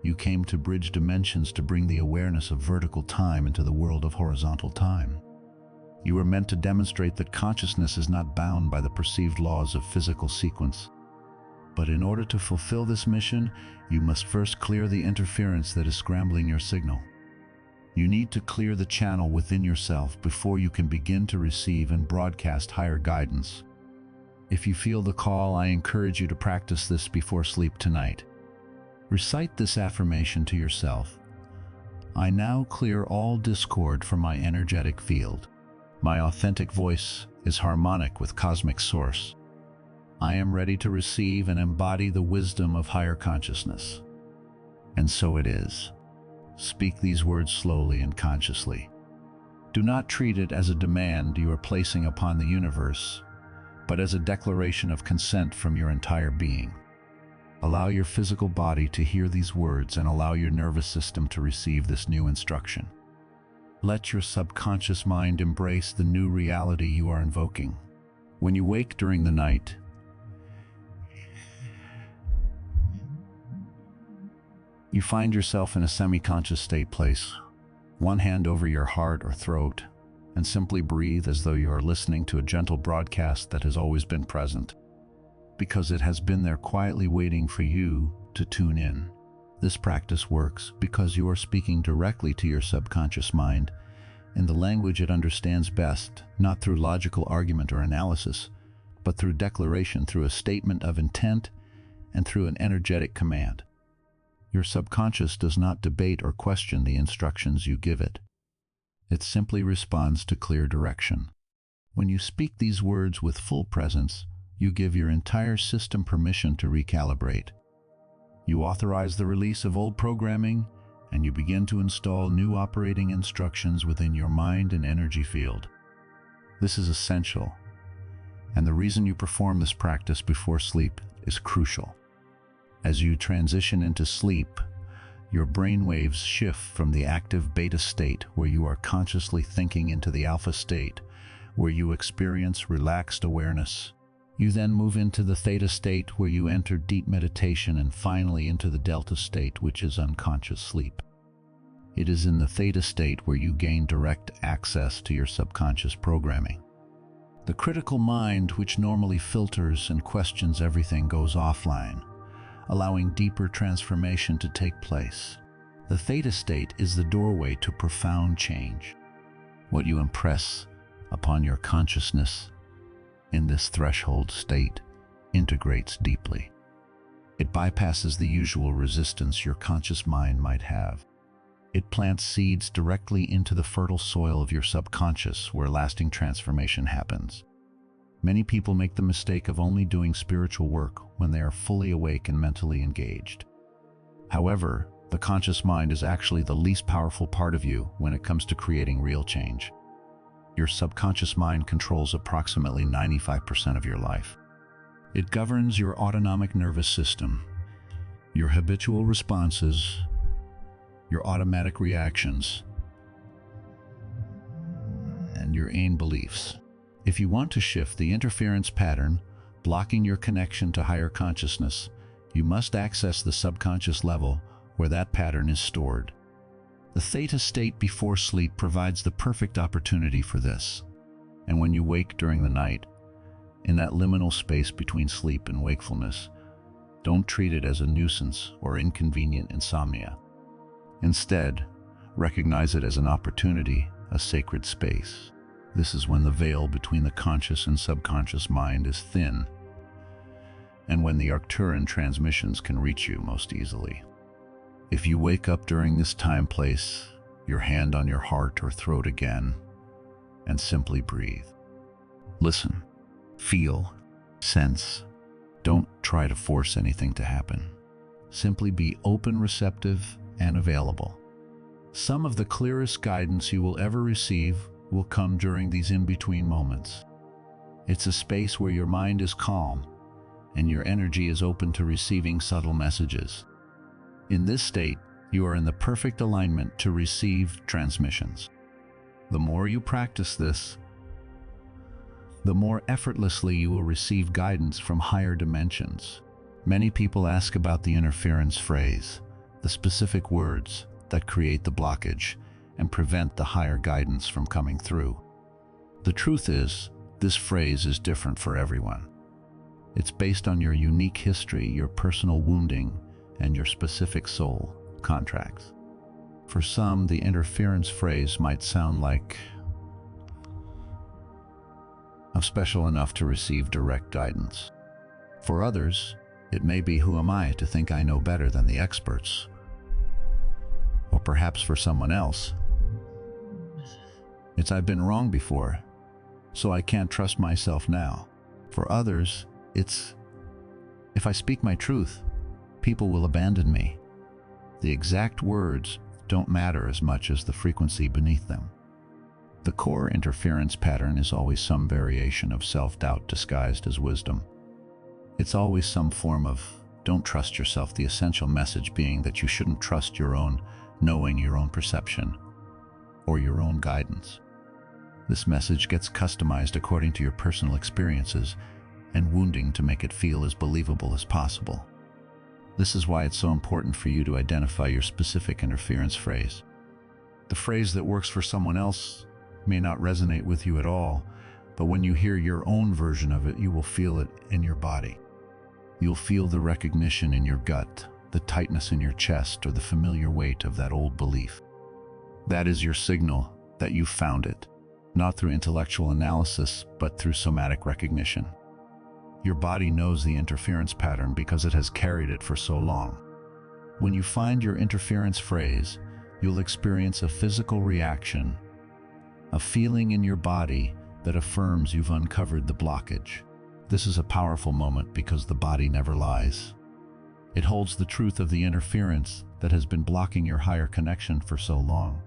You came to bridge dimensions to bring the awareness of vertical time into the world of horizontal time. You were meant to demonstrate that consciousness is not bound by the perceived laws of physical sequence. But in order to fulfill this mission, you must first clear the interference that is scrambling your signal. You need to clear the channel within yourself before you can begin to receive and broadcast higher guidance. If you feel the call, I encourage you to practice this before sleep tonight. Recite this affirmation to yourself. I now clear all discord from my energetic field. My authentic voice is harmonic with cosmic source. I am ready to receive and embody the wisdom of higher consciousness. And so it is. Speak these words slowly and consciously. Do not treat it as a demand you are placing upon the universe, but as a declaration of consent from your entire being. Allow your physical body to hear these words and allow your nervous system to receive this new instruction. Let your subconscious mind embrace the new reality you are invoking. When you wake during the night, you find yourself in a semi-conscious state. Place one hand over your heart or throat and simply breathe as though you are listening to a gentle broadcast that has always been present, because it has been there quietly waiting for you to tune in. This practice works because you are speaking directly to your subconscious mind in the language it understands best, not through logical argument or analysis, but through declaration, through a statement of intent, and through an energetic command. Your subconscious does not debate or question the instructions you give it. It simply responds to clear direction. When you speak these words with full presence, you give your entire system permission to recalibrate. You authorize the release of old programming, and you begin to install new operating instructions within your mind and energy field. This is essential, and the reason you perform this practice before sleep is crucial. As you transition into sleep, your brain waves shift from the active beta state, where you are consciously thinking, into the alpha state, where you experience relaxed awareness. You then move into the theta state, where you enter deep meditation, and finally into the delta state, which is unconscious sleep. It is in the theta state where you gain direct access to your subconscious programming. The critical mind, which normally filters and questions everything, goes offline, allowing deeper transformation to take place. The theta state is the doorway to profound change. What you impress upon your consciousness in this threshold state integrates deeply. It bypasses the usual resistance your conscious mind might have. It plants seeds directly into the fertile soil of your subconscious, where lasting transformation happens. Many people make the mistake of only doing spiritual work when they are fully awake and mentally engaged. However, the conscious mind is actually the least powerful part of you when it comes to creating real change. Your subconscious mind controls approximately 95% of your life. It governs your autonomic nervous system, your habitual responses, your automatic reactions, and your inane beliefs. If you want to shift the interference pattern, blocking your connection to higher consciousness, you must access the subconscious level where that pattern is stored. The theta state before sleep provides the perfect opportunity for this. And when you wake during the night, in that liminal space between sleep and wakefulness, don't treat it as a nuisance or inconvenient insomnia. Instead, recognize it as an opportunity, a sacred space. This is when the veil between the conscious and subconscious mind is thin, and when the Arcturan transmissions can reach you most easily. If you wake up during this time, place your hand on your heart or throat again, and simply breathe. Listen, feel, sense. Don't try to force anything to happen. Simply be open, receptive, and available. Some of the clearest guidance you will ever receive will come during these in-between moments. It's a space where your mind is calm and your energy is open to receiving subtle messages. In this state, you are in the perfect alignment to receive transmissions. The more you practice this, the more effortlessly you will receive guidance from higher dimensions. Many people ask about the interference phrase, the specific words that create the blockage and prevent the higher guidance from coming through. The truth is, this phrase is different for everyone. It's based on your unique history, your personal wounding, and your specific soul contracts. For some, the interference phrase might sound like, "I'm special enough to receive direct guidance." For others, it may be, "Who am I to think I know better than the experts?" Or perhaps for someone else, it's, "I've been wrong before, so I can't trust myself now." For others, It's, if I speak my truth, people will abandon me. The exact words don't matter as much as the frequency beneath them. The core interference pattern is always some variation of self-doubt disguised as wisdom. It's always some form of don't trust yourself, the essential message being that you shouldn't trust your own knowing, your own perception, or your own guidance. This message gets customized according to your personal experiences and wounding to make it feel as believable as possible. This is why it's so important for you to identify your specific interference phrase. The phrase that works for someone else may not resonate with you at all, but when you hear your own version of it, you will feel it in your body. You'll feel the recognition in your gut, the tightness in your chest, or the familiar weight of that old belief. That is your signal that you found it, not through intellectual analysis, but through somatic recognition. Your body knows the interference pattern because it has carried it for so long. When you find your interference phrase, you'll experience a physical reaction, a feeling in your body that affirms you've uncovered the blockage. This is a powerful moment because the body never lies. It holds the truth of the interference that has been blocking your higher connection for so long.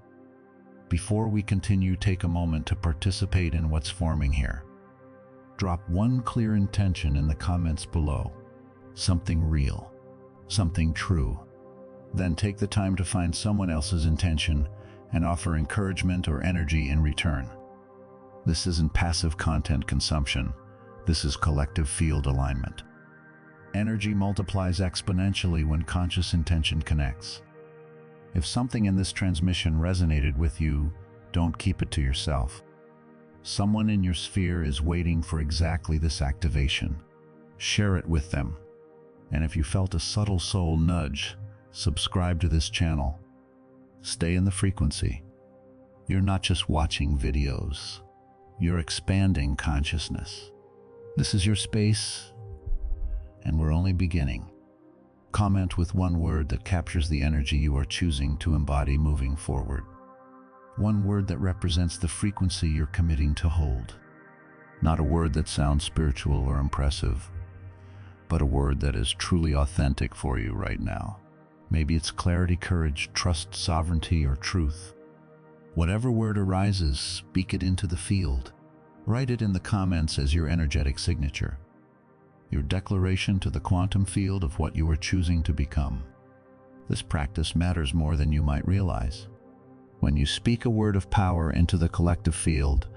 Before we continue, take a moment to participate in what's forming here. Drop one clear intention in the comments below. Something real, something true. Then take the time to find someone else's intention and offer encouragement or energy in return. This isn't passive content consumption. This is collective field alignment. Energy multiplies exponentially when conscious intention connects. If something in this transmission resonated with you, don't keep it to yourself. Someone in your sphere is waiting for exactly this activation. Share it with them. And if you felt a subtle soul nudge, subscribe to this channel. Stay in the frequency. You're not just watching videos. You're expanding consciousness. This is your space, and we're only beginning. Comment with one word that captures the energy you are choosing to embody moving forward. One word that represents the frequency you're committing to hold. Not a word that sounds spiritual or impressive, but a word that is truly authentic for you right now. Maybe it's clarity, courage, trust, sovereignty, or truth. Whatever word arises, speak it into the field. Write it in the comments as your energetic signature, your declaration to the quantum field of what you are choosing to become. This practice matters more than you might realize. When you speak a word of power into the collective field,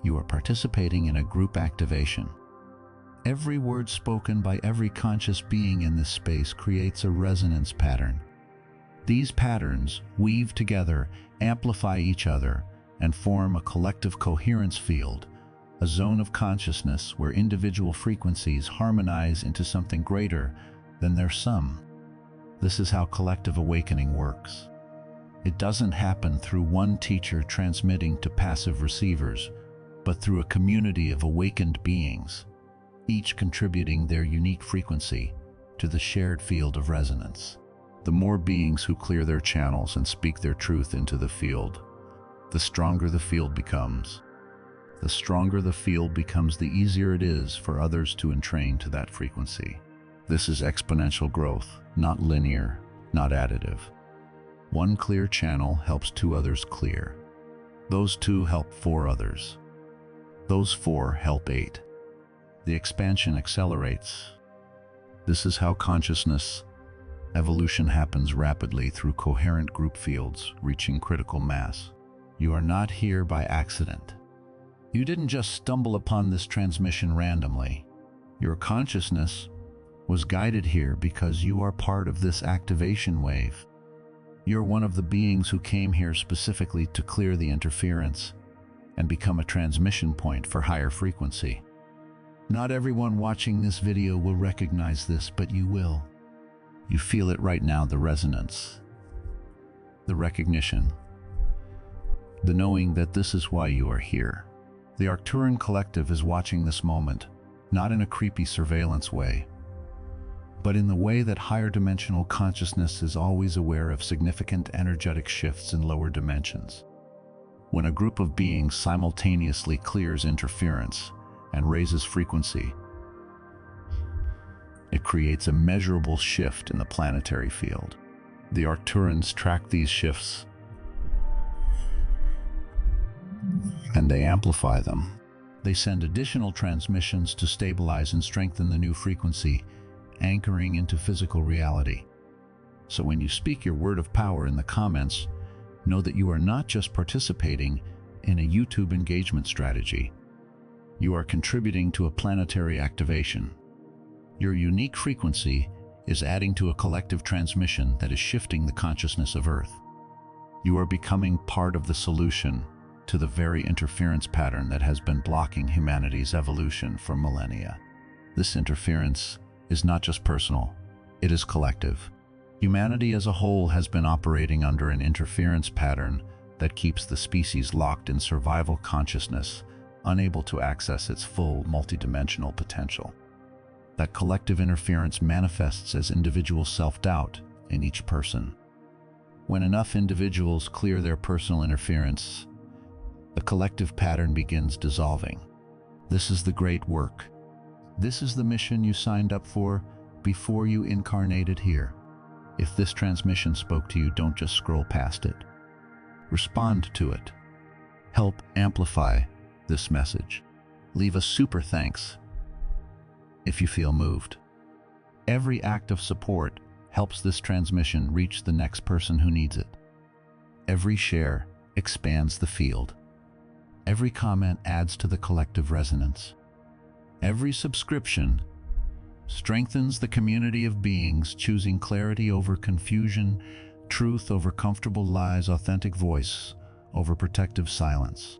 you are participating in a group activation. Every word spoken by every conscious being in this space creates a resonance pattern. These patterns weave together, amplify each other, and form a collective coherence field, a zone of consciousness where individual frequencies harmonize into something greater than their sum. This is how collective awakening works. It doesn't happen through one teacher transmitting to passive receivers, but through a community of awakened beings, each contributing their unique frequency to the shared field of resonance. The more beings who clear their channels and speak their truth into the field, the stronger the field becomes. The stronger the field becomes, the easier it is for others to entrain to that frequency. This is exponential growth, not linear, not additive. One clear channel helps 2 others clear. Those 2 help 4 others. Those 4 help 8. The expansion accelerates. This is how consciousness evolution happens rapidly through coherent group fields, reaching critical mass. You are not here by accident. You didn't just stumble upon this transmission randomly. Your consciousness was guided here because you are part of this activation wave. You're one of the beings who came here specifically to clear the interference and become a transmission point for higher frequency. Not everyone watching this video will recognize this, but you will. You feel it right now, the resonance, the recognition, the knowing that this is why you are here. The Arcturan Collective is watching this moment, not in a creepy surveillance way, but in the way that higher dimensional consciousness is always aware of significant energetic shifts in lower dimensions. When a group of beings simultaneously clears interference and raises frequency, it creates a measurable shift in the planetary field. The Arcturans track these shifts and they amplify them. They send additional transmissions to stabilize and strengthen the new frequency, anchoring into physical reality. So when you speak your word of power in the comments, know that you are not just participating in a YouTube engagement strategy. You are contributing to a planetary activation. Your unique frequency is adding to a collective transmission that is shifting the consciousness of Earth. You are becoming part of the solution to the very interference pattern that has been blocking humanity's evolution for millennia. This interference is not just personal, it is collective. Humanity as a whole has been operating under an interference pattern that keeps the species locked in survival consciousness, unable to access its full multidimensional potential. That collective interference manifests as individual self-doubt in each person. When enough individuals clear their personal interference, the collective pattern begins dissolving. This is the great work. This is the mission you signed up for before you incarnated here. If this transmission spoke to you, don't just scroll past it. Respond to it. Help amplify this message. Leave a super thanks if you feel moved. Every act of support helps this transmission reach the next person who needs it. Every share expands the field. Every comment adds to the collective resonance. Every subscription strengthens the community of beings choosing clarity over confusion, truth over comfortable lies, authentic voice over protective silence.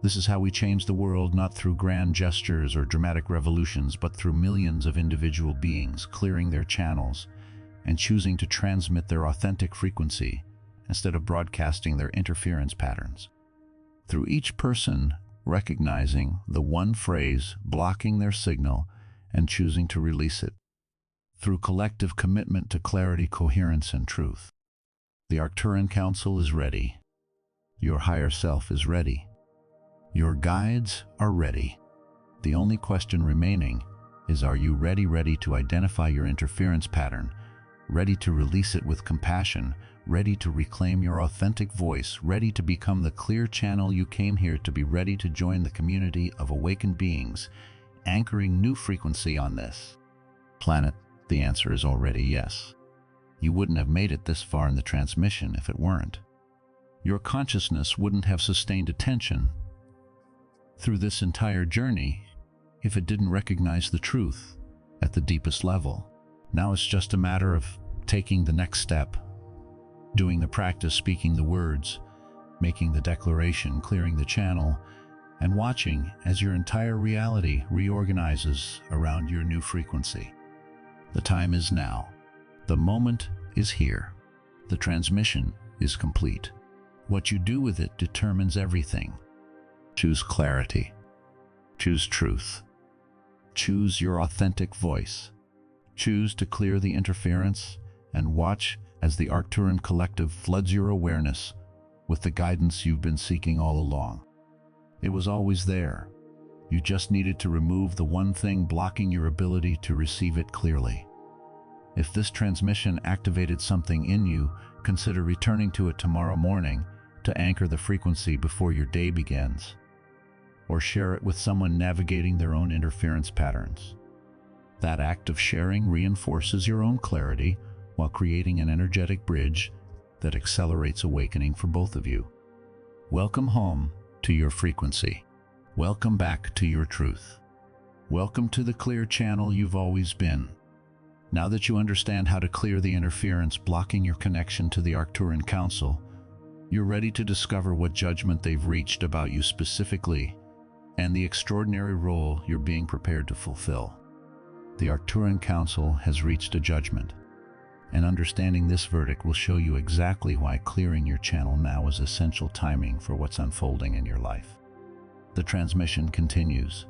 This is how we change the world, not through grand gestures or dramatic revolutions, but through millions of individual beings clearing their channels and choosing to transmit their authentic frequency instead of broadcasting their interference patterns. Through each person recognizing the one phrase blocking their signal and choosing to release it. Through collective commitment to clarity, coherence, and truth. The Arcturan Council is ready. Your higher self is ready. Your guides are ready. The only question remaining is, are you ready to identify your interference pattern, ready to release it with compassion, ready to reclaim your authentic voice, ready to become the clear channel you came here to be, ready to join the community of awakened beings, anchoring new frequency on this planet? The answer is already yes. You wouldn't have made it this far in the transmission if it weren't. Your consciousness wouldn't have sustained attention through this entire journey if it didn't recognize the truth at the deepest level. Now it's just a matter of taking the next step, doing the practice, speaking the words, making the declaration, clearing the channel, and watching as your entire reality reorganizes around your new frequency. The time is now. The moment is here. The transmission is complete. What you do with it determines everything. Choose clarity. Choose truth. Choose your authentic voice. Choose to clear the interference and watch as the Arcturan Collective floods your awareness with the guidance you've been seeking all along. It was always there. You just needed to remove the one thing blocking your ability to receive it clearly. If this transmission activated something in you, consider returning to it tomorrow morning to anchor the frequency before your day begins, or share it with someone navigating their own interference patterns. That act of sharing reinforces your own clarity while creating an energetic bridge that accelerates awakening for both of you. Welcome home to your frequency. Welcome back to your truth. Welcome to the clear channel you've always been. Now that you understand how to clear the interference blocking your connection to the Arcturan Council, you're ready to discover what judgment they've reached about you specifically and the extraordinary role you're being prepared to fulfill. The Arcturan Council has reached a judgment, and understanding this verdict will show you exactly why clearing your channel now is essential timing for what's unfolding in your life. The transmission continues.